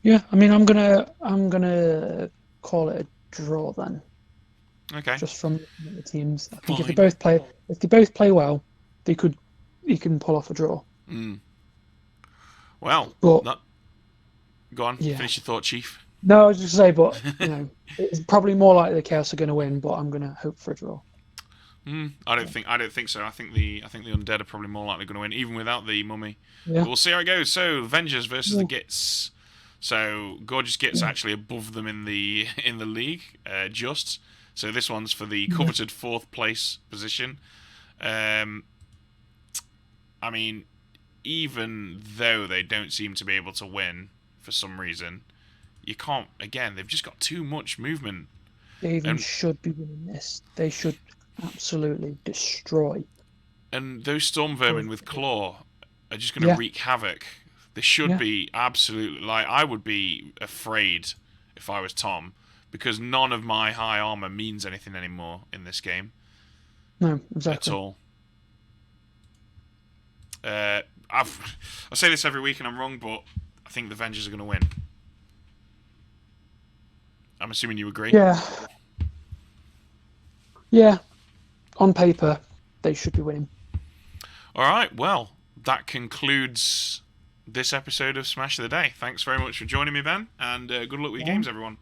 Yeah. I mean, I'm gonna call it a draw then. Okay. Just from the teams, I think if they both play well, you can pull off a draw. Well, go on. Yeah. Finish your thought, Chief. No, I was just going to say, but it's probably more likely the Chaos are going to win, but I'm going to hope for a draw. I don't think so. I think the Undead are probably more likely going to win, even without the mummy. Yeah. But we'll see how it goes. So Avengers versus the Gits. So Gorgeous Gits actually above them in the league, just. So this one's for the coveted 4th place position. I mean, even though they don't seem to be able to win for some reason, you can't. Again, they've just got too much movement. They should be winning this. They should absolutely destroy. And those Storm Vermin with Claw are just going to wreak havoc. They should be absolutely... I would be afraid if I was Tom, because none of my high armor means anything anymore in this game. No, exactly. At all. I say this every week and I'm wrong, but I think the Avengers are going to win. I'm assuming you agree? Yeah. On paper, they should be winning. Alright, well, that concludes this episode of Smash of the Day. Thanks very much for joining me, Ben, and good luck with your games, everyone.